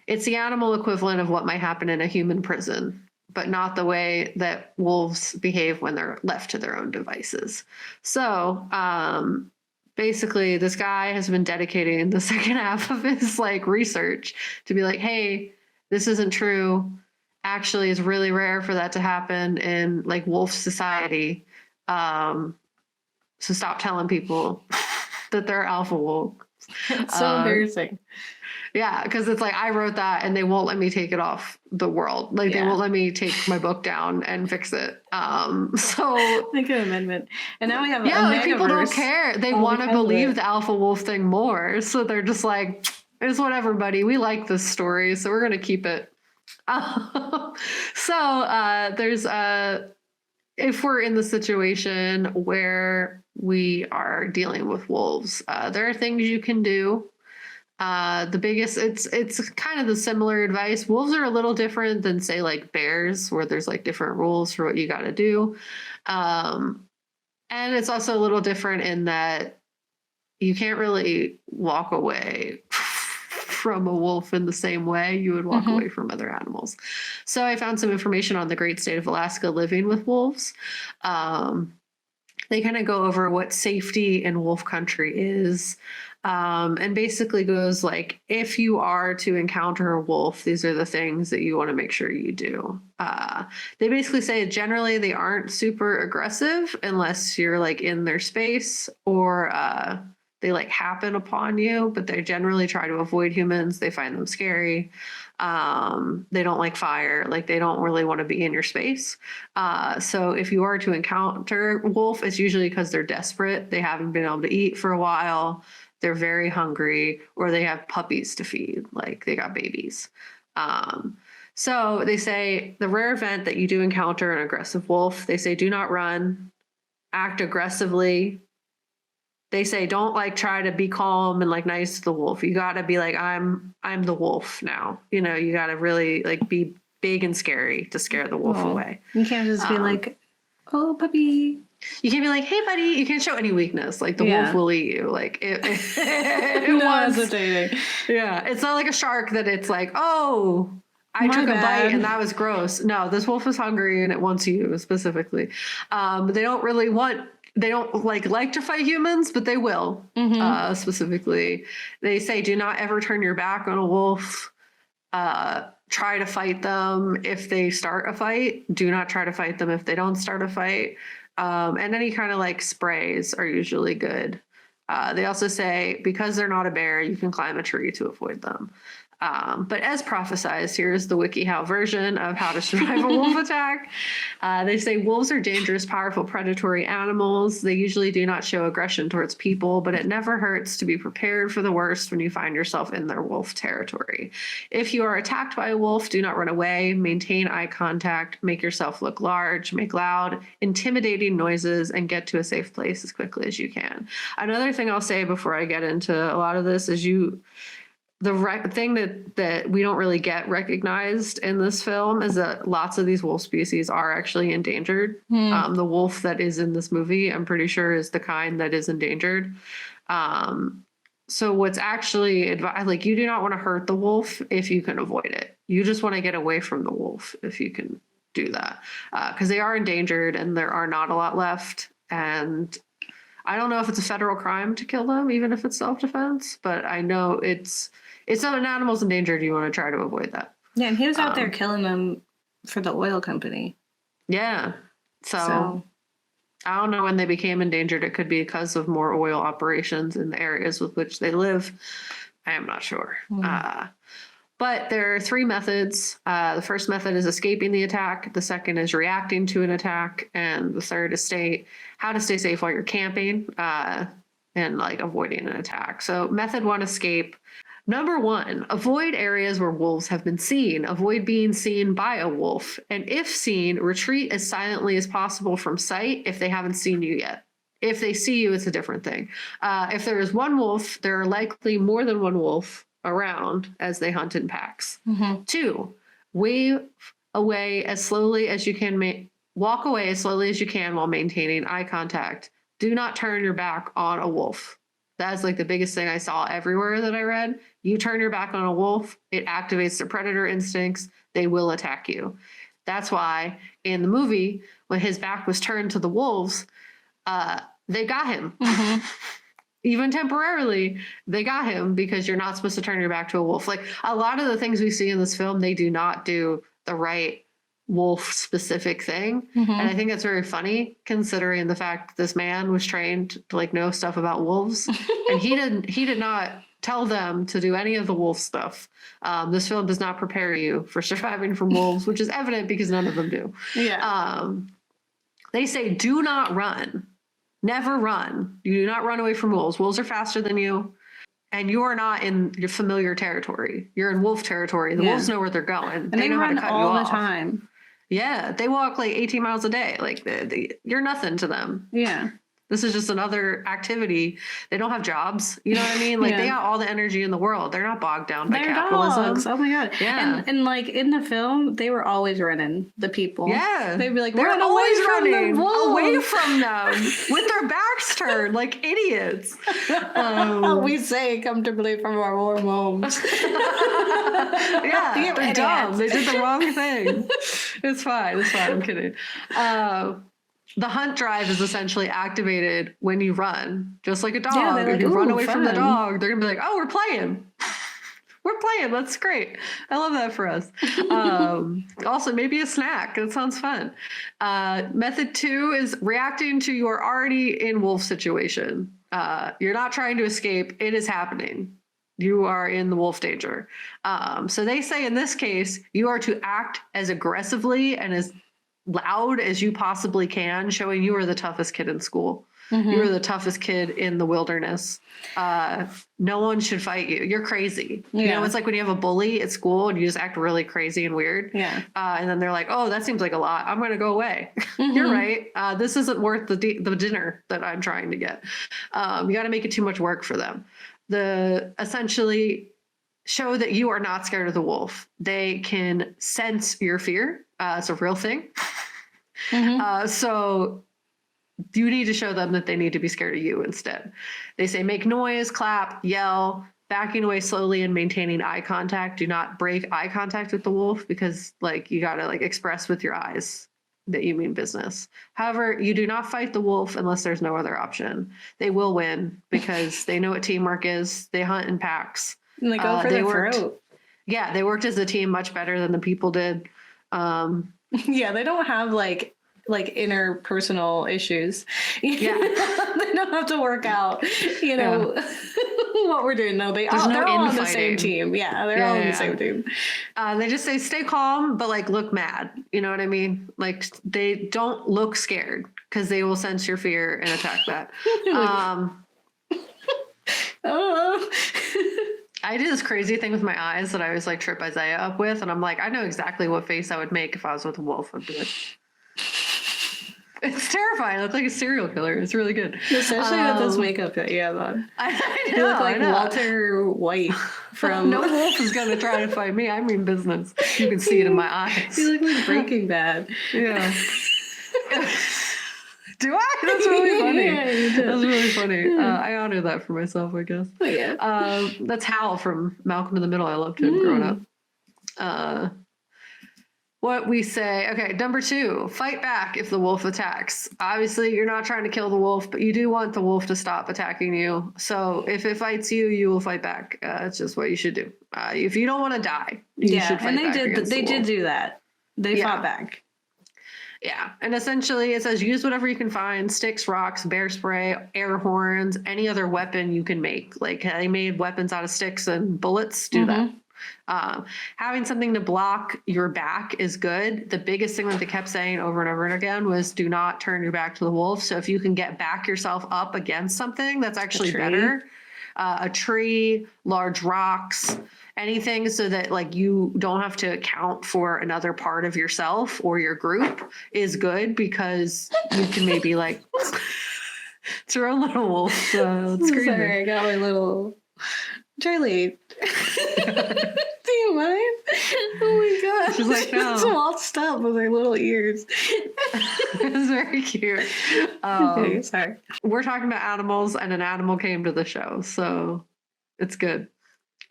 It's the animal equivalent of what might happen in a human prison, but not the way that wolves behave when they're left to their own devices. So basically, this guy has been dedicating the second half of his like research to be like, hey, this isn't true. Actually, it's really rare for that to happen in like wolf society. So stop telling people that they're alpha wolf. It's so embarrassing. Yeah, because it's like I wrote that and they won't let me take it off the world. Like they won't let me take my book down and fix it. So like an amendment. And now we have like people don't care. They want to believe the alpha wolf thing more. So they're just like, it's whatever, buddy. We like this story, so we're gonna keep it. There's if we're in the situation where we are dealing with wolves, there are things you can do. The biggest, it's kind of the similar advice. Wolves are a little different than say like bears, where there's like different rules for what you got to do. And it's also a little different in that you can't really walk away from a wolf in the same way you would walk away from other animals. So I found some information on the great state of Alaska living with wolves. They kind of go over what safety in wolf country is. And basically goes like, if you are to encounter a wolf, these are the things that you want to make sure you do. They basically say generally they aren't super aggressive unless you're like in their space or they like happen upon you, but they generally try to avoid humans. They find them scary. They don't like fire. Like they don't really want to be in your space. So if you are to encounter a wolf, it's usually because they're desperate. They haven't been able to eat for a while. They're very hungry, or they have puppies to feed, like they got babies. So they say the rare event that you do encounter an aggressive wolf, they say do not run, act aggressively. They say don't like try to be calm and like nice to the wolf. You got to be like I'm the wolf now. You know, you got to really like be big and scary to scare the wolf away. You can't just be like, oh, puppy. You can't be like, hey, buddy. You can't show any weakness. Like the wolf will eat you. Like it hesitating. Yeah, it's not like a shark that it's like, oh, I took a bite and that was gross. No, this wolf is hungry and it wants you specifically. They don't really want. They don't like to fight humans, but they will. Specifically, they say do not ever turn your back on a wolf. Try to fight them if they start a fight. Do not try to fight them if they don't start a fight. And any kind of like sprays are usually good. They also say because they're not a bear, you can climb a tree to avoid them. But as prophesized, here's the WikiHow version of how to survive a wolf attack. They say wolves are dangerous, powerful, predatory animals. They usually do not show aggression towards people, but it never hurts to be prepared for the worst when you find yourself in their wolf territory. If you are attacked by a wolf, do not run away. Maintain eye contact. Make yourself look large. Make loud, intimidating noises, and get to a safe place as quickly as you can. Another thing I'll say before I get into a lot of this is the thing that we don't really get recognized in this film is that lots of these wolf species are actually endangered. The wolf that is in this movie, I'm pretty sure, is the kind that is endangered. So what's actually like, you do not want to hurt the wolf if you can avoid it. You just want to get away from the wolf if you can do that, because they are endangered and there are not a lot left. And I don't know if it's a federal crime to kill them, even if it's self-defense, but I know it's not an animal's endangered. You want to try to avoid that. Yeah, and he was out there killing them for the oil company. Yeah. So I don't know when they became endangered. It could be because of more oil operations in the areas with which they live. I am not sure. But there are three methods. The first method is escaping the attack. The second is reacting to an attack. And the third is how to stay safe while you're camping and like avoiding an attack. So method 1, escape. Number 1, avoid areas where wolves have been seen. Avoid being seen by a wolf. And if seen, retreat as silently as possible from sight if they haven't seen you yet. If they see you, it's a different thing. If there is one wolf, there are likely more than one wolf around as they hunt in packs. 2, wave away as slowly as you can. Walk away as slowly as you can while maintaining eye contact. Do not turn your back on a wolf. That's like the biggest thing I saw everywhere that I read. You turn your back on a wolf, it activates their predator instincts. They will attack you. That's why in the movie, when his back was turned to the wolves, they got him. Even temporarily, they got him because you're not supposed to turn your back to a wolf. Like a lot of the things we see in this film, they do not do the right wolf specific thing. And I think that's very funny considering the fact this man was trained to like know stuff about wolves and he did not tell them to do any of the wolf stuff. This film does not prepare you for surviving from wolves, which is evident because none of them do. They say do not run. Never run. You do not run away from wolves. Wolves are faster than you. And you are not in your familiar territory. You're in wolf territory. The wolves know where they're going. And they know how to cut you off all the time. Yeah, they walk like 18 miles a day. Like you're nothing to them. Yeah. This is just another activity. They don't have jobs. You know what I mean? Like they got all the energy in the world. They're not bogged down by capitalism. Dogs. Oh my God. Yeah. And like in the film, they were always running, the people. Yeah. They'd be like, they're always running away from them with their backs turned like idiots. We say comfortably from our warm homes. Yeah, they're dumb. They did the wrong thing. It's fine. I'm kidding. The hunt drive is essentially activated when you run, just like a dog. Yeah, if you run away from the dog, they're going to be like, oh, we're playing. We're playing. That's great. I love that for us. Also, maybe a snack. That sounds fun. Method 2 is reacting to your already in wolf situation. You're not trying to escape. It is happening. You are in the wolf danger. So they say in this case, you are to act as aggressively and as loud as you possibly can, showing you are the toughest kid in school. You are the toughest kid in the wilderness. No one should fight you. You're crazy. Yeah. You know, it's like when you have a bully at school and you just act really crazy and weird. Yeah. And then they're like, oh, that seems like a lot. I'm going to go away. You're right. This isn't worth the dinner that I'm trying to get. You got to make it too much work for them. Essentially show that you are not scared of the wolf. They can sense your fear. It's a real thing. So you need to show them that they need to be scared of you instead. They say make noise, clap, yell, backing away slowly and maintaining eye contact. Do not break eye contact with the wolf because like you got to like express with your eyes that you mean business. However, you do not fight the wolf unless there's no other option. They will win because they know what teamwork is. They hunt in packs. And they go for the throat. Yeah, they worked as a team much better than the people did. Yeah, they don't have like interpersonal issues. Yeah. They don't have to work out, what we're doing. No, they're all on the same team. Yeah, they're all on the same team. They just say stay calm, but like look mad. You know what I mean? Like they don't look scared because they will sense your fear and attack that. I did this crazy thing with my eyes that I was like trip Isaiah up with, and I'm like, I know exactly what face I would make if I was with a wolf. I'd be like, it's terrifying. I look like a serial killer. It's really good. Especially with this makeup that you have on. I know, you look like Walter White from... No wolf is going to try to fight me. I mean business. You can see it in my eyes. You look like Breaking Bad. Yeah. Do I? That's really funny. Yeah, you do. That's really funny. I honor that for myself, I guess. Oh, yeah. That's Hal from Malcolm in the Middle. I loved him growing up. What we say, okay, number 2, fight back if the wolf attacks. Obviously, you're not trying to kill the wolf, but you do want the wolf to stop attacking you. So if it fights you, you will fight back. It's just what you should do. If you don't want to die, you should fight back. And they did do that. They fought back. Yeah. And essentially it says use whatever you can find, sticks, rocks, bear spray, air horns, any other weapon you can make. Like they made weapons out of sticks and bullets. Do that. Having something to block your back is good. The biggest thing that they kept saying over and over and again was do not turn your back to the wolf. So if you can back yourself up against something, that's actually better. A tree, large rocks, anything so that like you don't have to account for another part of yourself or your group is good because you can maybe like it's your own little wolf. Sorry, I got my little Charlie. Do you mind? Oh my gosh. She's like, no. It's all stuff with her little ears. It's very cute. Okay, sorry. We're talking about animals and an animal came to the show, so it's good.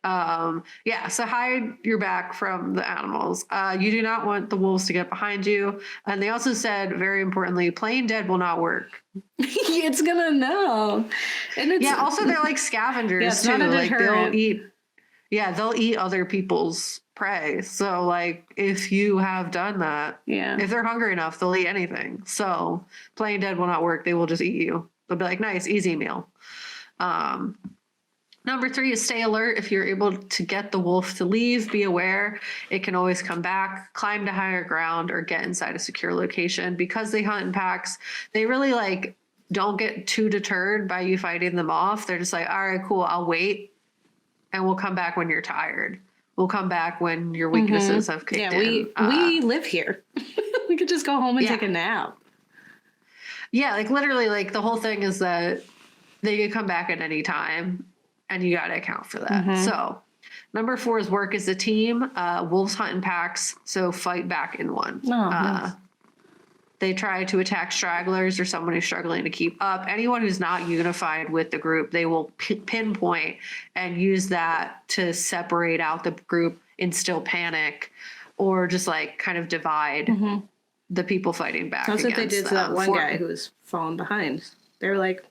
So hide your back from the animals. You do not want the wolves to get behind you. And they also said, very importantly, playing dead will not work. It's gonna know. And it's, also they're like scavengers too. Like they'll eat other people's prey. So like if you have done that, if they're hungry enough, they'll eat anything. So playing dead will not work. They will just eat you. They'll be like, nice, easy meal. Number 3 is stay alert. If you're able to get the wolf to leave, be aware. It can always come back, climb to higher ground, or get inside a secure location. Because they hunt in packs, they really like don't get too deterred by you fighting them off. They're just like, all right, cool, I'll wait. And we'll come back when you're tired. We'll come back when your weaknesses have kicked in. We live here. We could just go home and take a nap. Yeah, like literally, like the whole thing is that they could come back at any time. And you got to account for that. So number 4 is work as a team. Wolves hunt in packs, so fight back in one. Nice. They try to attack stragglers or someone who's struggling to keep up. Anyone who's not unified with the group, they will pinpoint and use that to separate out the group, instill panic, or just like kind of divide the people fighting back. That's what they did to that one guy who was falling behind. They were like,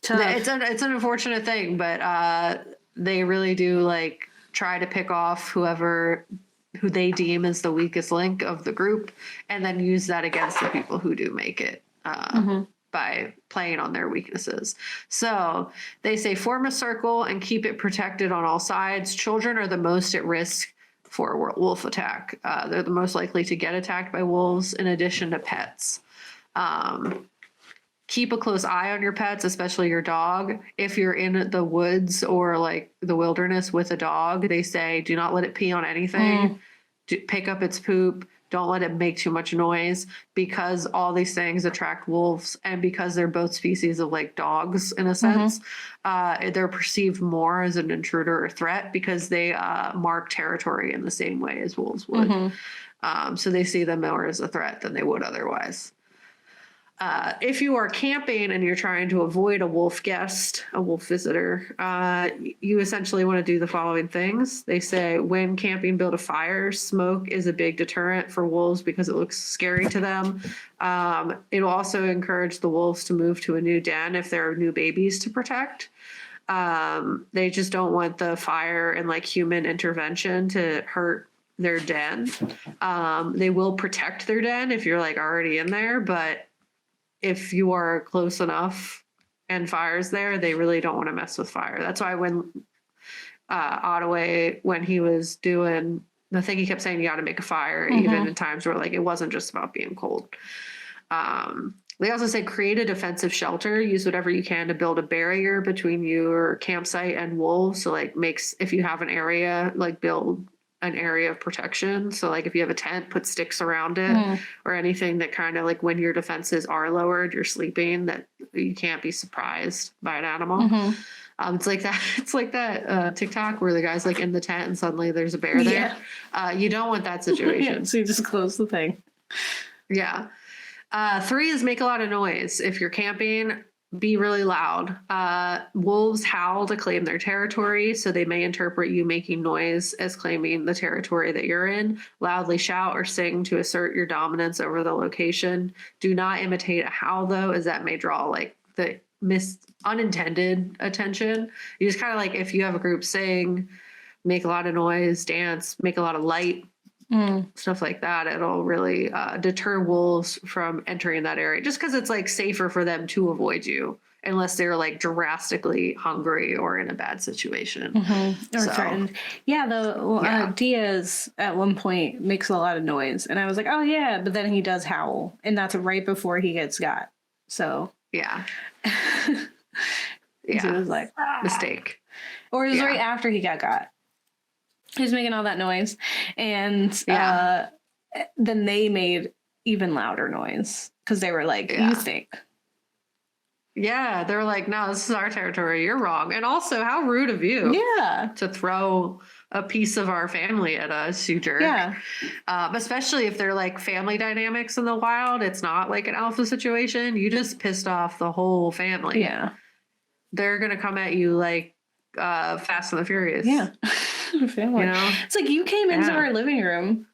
tough. It's an unfortunate thing, but they really do like try to pick off who they deem as the weakest link of the group, and then use that against the people who do make it by playing on their weaknesses. So they say form a circle and keep it protected on all sides. Children are the most at risk for a wolf attack. They're the most likely to get attacked by wolves in addition to pets. keep a close eye on your pets, especially your dog. If you're in the woods or like the wilderness with a dog, they say do not let it pee on anything. Pick up its poop. Don't let it make too much noise, because all these things attract wolves, and because they're both species of like dogs in a sense, they're perceived more as an intruder or threat because they mark territory in the same way as wolves would. So they see them more as a threat than they would otherwise. If you are camping and you're trying to avoid a wolf guest, a wolf visitor, you essentially want to do the following things. They say when camping, build a fire. Smoke is a big deterrent for wolves because it looks scary to them. It'll also encourage the wolves to move to a new den if there are new babies to protect. They just don't want the fire and like human intervention to hurt their den. They will protect their den if you're like already in there, but if you are close enough and fire's there, they really don't want to mess with fire. That's why when Ottaway, when he was doing the thing, he kept saying you got to make a fire, even in times where like it wasn't just about being cold. They also say create a defensive shelter. Use whatever you can to build a barrier between your campsite and wolves. So like if you have an area, like build an area of protection. So like if you have a tent, put sticks around it or anything that kind of like when your defenses are lowered, you're sleeping, that you can't be surprised by an animal. It's like that. It's like that TikTok where the guy's like in the tent and suddenly there's a bear there. You don't want that situation. So you just close the thing. Yeah. 3 is make a lot of noise. If you're camping, be really loud. Wolves howl to claim their territory, so they may interpret you making noise as claiming the territory that you're in. Loudly shout or sing to assert your dominance over the location. Do not imitate a howl, though, as that may draw like the unintended attention. You just kind of like, if you have a group, sing, make a lot of noise, dance, make a lot of light. Stuff like that. It'll really deter wolves from entering that area, just because it's like safer for them to avoid you unless they're like drastically hungry or in a bad situation. Or threatened. Yeah, Diaz at one point makes a lot of noise and I was like, oh yeah, but then he does howl and that's right before he gets got. So yeah. He was like, mistake. Or it was right after he got. He was making all that noise, and then they made even louder noise because they were like, you think. Yeah, they were like, no, this is our territory. You're wrong. And also, how rude of you to throw a piece of our family at us, you jerk. Yeah. Especially if they're like family dynamics in the wild. It's not like an alpha situation. You just pissed off the whole family. Yeah. They're going to come at you like Fast and the Furious. Yeah. Family. You know? It's like you came into our living room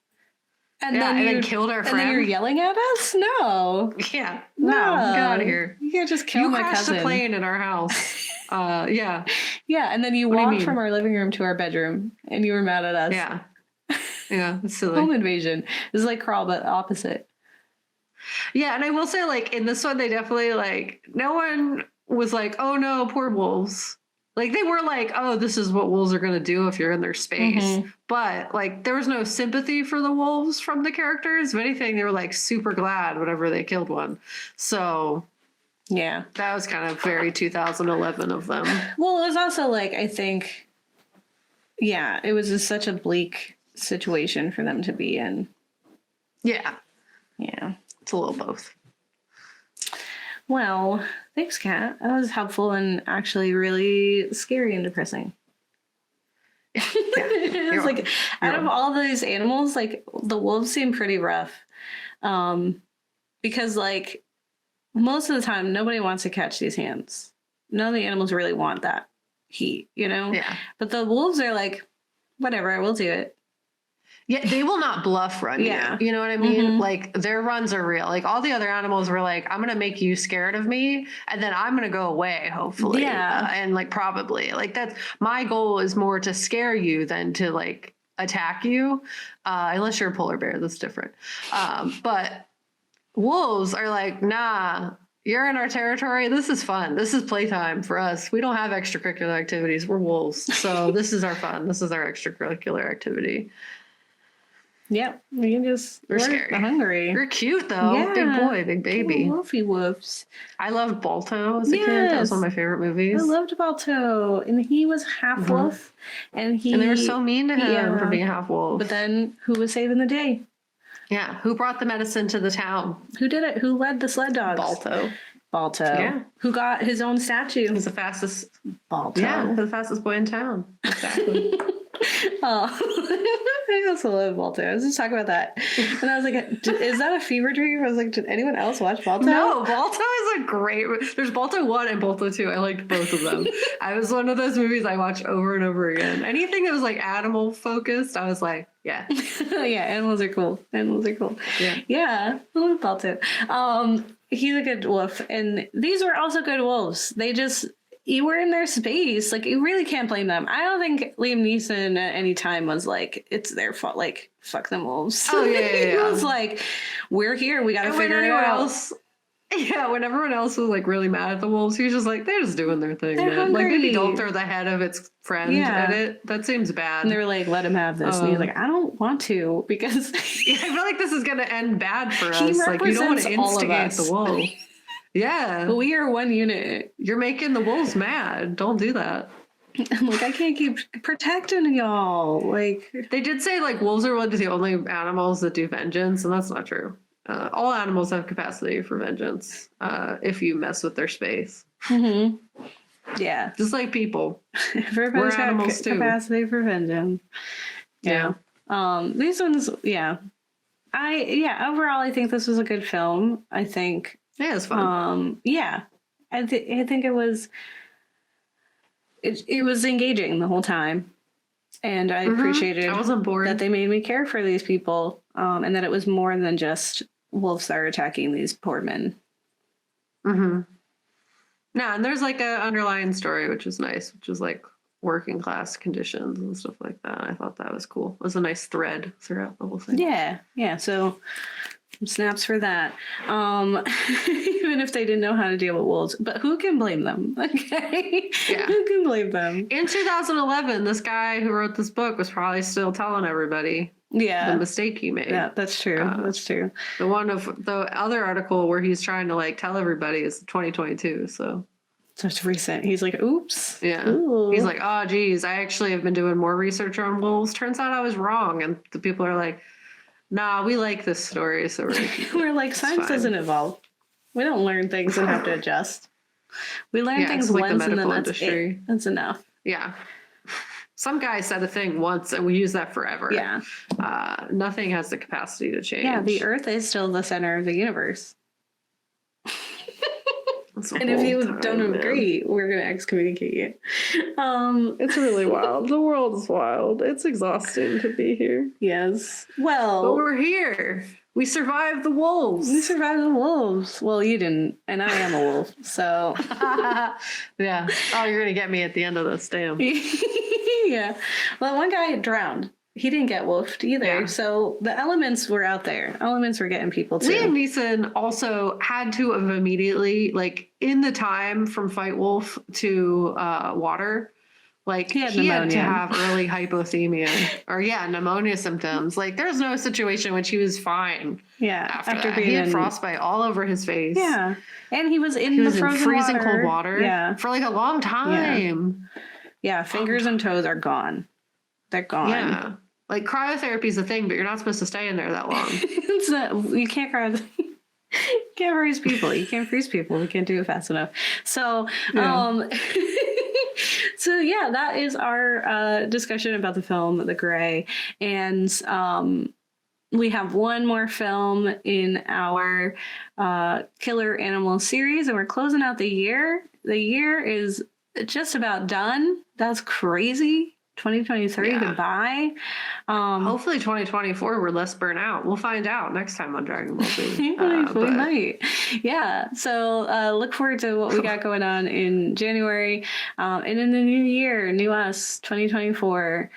and then killed our friend. And then you're yelling at us? No. Yeah. No. Get out of here. You can't just kill my cousin. You crashed a plane in our house. Yeah. Yeah. And then you walked from our living room to our bedroom and you were mad at us. Yeah. Yeah. It's silly. Home invasion. This is like Crawl, but opposite. Yeah. And I will say, like, in this one, they definitely, like, no one was like, oh no, poor wolves. Like, they were like, oh, this is what wolves are going to do if you're in their space. But, like, there was no sympathy for the wolves from the characters. If anything, they were, like, super glad whenever they killed one. So, yeah. That was kind of very 2011 of them. Well, it was also, like, I think, it was just such a bleak situation for them to be in. Yeah. Yeah. It's a little both. Well, thanks, Kat. That was helpful and actually really scary and depressing. Yeah, it was like, out of all those animals, like, the wolves seem pretty rough. Because, like, most of the time, nobody wants to catch these hands. None of the animals really want that heat, you know? Yeah. But the wolves are like, whatever, I will do it. Yeah, they will not bluff run you. You know what I mean? Like, their runs are real. Like, all the other animals were like, I'm going to make you scared of me, and then I'm going to go away, hopefully. Yeah. And, like, probably. Like, that's my goal is more to scare you than to, like, attack you. Unless you're a polar bear, that's different. But wolves are like, nah, you're in our territory. This is fun. This is playtime for us. We don't have extracurricular activities. We're wolves. So this is our fun. This is our extracurricular activity. Yep. We can just, We're scary. hungry. You're cute though. Yeah. Big boy, big baby. Wolfy woofs. I loved Balto as a kid. That was one of my favorite movies. I loved Balto. And he was half wolf. And they were so mean to him for being half wolf. But then who was saving the day? Yeah. Who brought the medicine to the town? Who did it? Who led the sled dogs? Balto. Yeah. Who got his own statue? He's the fastest. Balto. Yeah, the fastest boy in town. Exactly. I also love Balto. I was just talking about that. And I was like, is that a fever dream? I was like, did anyone else watch Balto? No, Balto is a great... There's Balto 1 and Balto 2. I liked both of them. I was one of those movies I watched over and over again. Anything that was like animal focused, I was like, yeah. Yeah, animals are cool. Yeah, I love Balto. He's a good wolf. And these were also good wolves. They just... You were in their space. Like, you really can't blame them. I don't think Liam Neeson at any time was like, it's their fault. Like, fuck them wolves. Oh, yeah. He was like, we're here. We got to figure it out. When everyone else was like really mad at the wolves, he was just like, they're just doing their thing. They're hungry. Like, maybe don't throw the head of its friend at it. That seems bad. And they were like, let him have this. And he's like, I don't want to because... I feel like this is going to end bad for us. Like, you don't want to instigate the wolf. Yeah. But we are one unit. You're making the wolves mad. Don't do that. I'm like, I can't keep protecting y'all. Like, they did say like wolves are one of the only animals that do vengeance, and that's not true. All animals have capacity for vengeance if you mess with their space. Mm-hmm. Yeah. Just like people. Everybody's got animals too. Capacity for vengeance. Yeah. These ones, overall, I think this was a good film. I think... Yeah, it's fun. I think it was engaging the whole time, and I appreciated. I wasn't bored that they made me care for these people, and that it was more than just wolves that are attacking these poor men. Mm-hmm. No, and there's like an underlying story, which is nice, which is like working class conditions and stuff like that. I thought that was cool. It was a nice thread throughout the whole thing. Yeah. So. Snaps for that. Even if they didn't know how to deal with wolves. But who can blame them? Okay? Yeah. Who can blame them? In 2011, this guy who wrote this book was probably still telling everybody the mistake he made. Yeah, that's true. That's true. The other article where he's trying to like tell everybody is 2022, so it's recent. He's like, oops. Yeah. Ooh. He's like, oh, geez, I actually have been doing more research on wolves. Turns out I was wrong. And the people are like, nah, we like this story, so we're like, science doesn't evolve. We don't learn things and have to adjust. We learn things like once and then that's it. That's enough. Yeah. Some guy said a thing once and we use that forever. Yeah. Nothing has the capacity to change. Yeah, the Earth is still the center of the universe. And if you don't agree, we're going to excommunicate you. It's really wild. The world is wild. It's exhausting to be here. Yes. Well. But we're here. We survived the wolves. Well, you didn't. And I am a wolf. So. Yeah. Oh, you're going to get me at the end of this. Damn. Yeah. Well, one guy drowned. He didn't get wolfed either. Yeah. So the elements were out there. Elements were getting people too. Liam Neeson also had to have immediately, like, in the time from Fight Wolf to Water, like, he had to have early hypothermia or, pneumonia symptoms. Like, there's no situation in which he was fine. Yeah. After that. He had frostbite all over his face. Yeah. And he was in freezing cold water for, like, a long time. Yeah. Fingers and toes are gone. They're gone. Yeah. Like, cryotherapy is a thing, but you're not supposed to stay in there that long. You can't you can't freeze people. You can't freeze people. We can't do it fast enough. So, that is our discussion about the film, The Grey. And we have one more film in our Killer Animal series, and we're closing out the year. The year is just about done. That's crazy. 2023, goodbye. Hopefully 2024 we're less burnt out. We'll find out next time on Dragon Ball Z. We might. Yeah. So look forward to what we got going on in January. And in the new year, new us, 2024.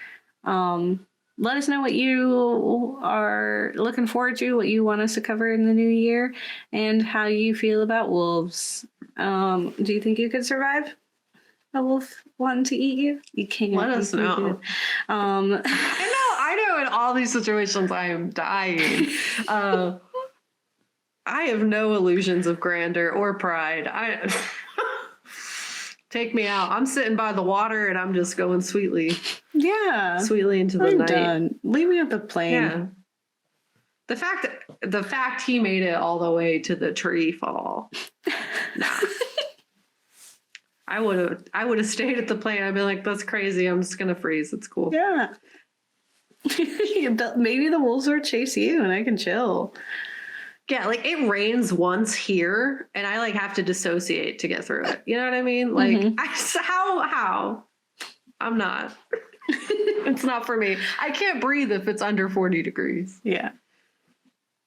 Let us know what you are looking forward to, what you want us to cover in the new year, and how you feel about wolves. Do you think you could survive a wolf wanting to eat you? You can't. Let us know. I know, and all these situations, I am dying. I have no illusions of grandeur or pride. Take me out. I'm sitting by the water and I'm just going sweetly into the night. Done. Leave me at the plane. Yeah. The fact he made it all the way to the tree fall. Nah. I would have stayed at the plane. I'd be like, that's crazy. I'm just gonna freeze. It's cool. Yeah. Maybe the wolves will chase you and I can chill. Yeah, like it rains once here and I like have to dissociate to get through it. You know what I mean? Like how? I'm not. It's not for me. I can't breathe if it's under 40 degrees. Yeah.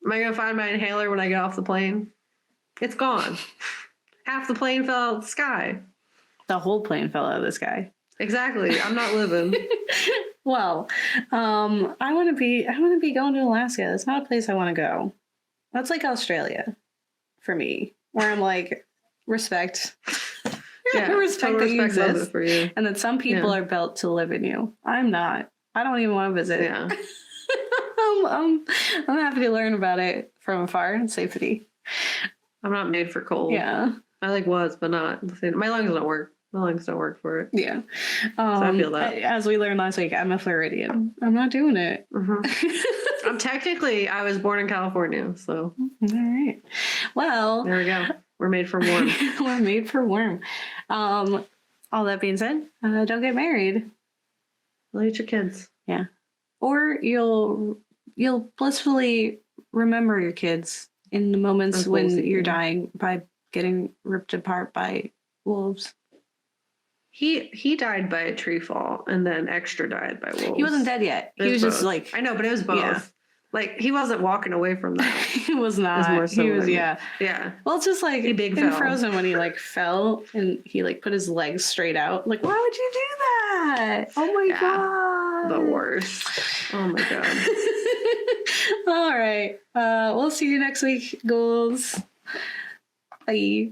Am I gonna find my inhaler when I get off the plane? It's gone. Half the plane fell out of the sky. The whole plane fell out of the sky. Exactly. I'm not living. Well, I want to be going to Alaska. It's not a place I want to go. That's like Australia for me, where I'm like, respect. Respect that you exist. For you. And that some people are built to live in you. I'm not. I don't even want to visit. Yeah. I'm happy to learn about it from afar in safety. I'm not made for cold. Yeah. I was, but not. My lungs don't work. My lungs don't work for it. Yeah. So I feel that. As we learned last week, I'm a Floridian. I'm not doing it. Mm-hmm. I was born in California, so. All right. Well. There we go. We're made for warm. We're made for warm. All that being said, don't get married. Lead your kids. Yeah. Or you'll blissfully remember your kids in the moments when you're dying by getting ripped apart by wolves. He died by a tree fall, and then Extra died by wolves. He wasn't dead yet. He was both. just like... I know, but it was both. Yeah. Like, he wasn't walking away from that. He was not. He was, yeah. Well, it's just like in Frozen when he, like, fell and he, like, put his legs straight out. Like, why would you do that? Oh, my God. The worst. Oh, my God. All right. We'll see you next week, ghouls. Bye.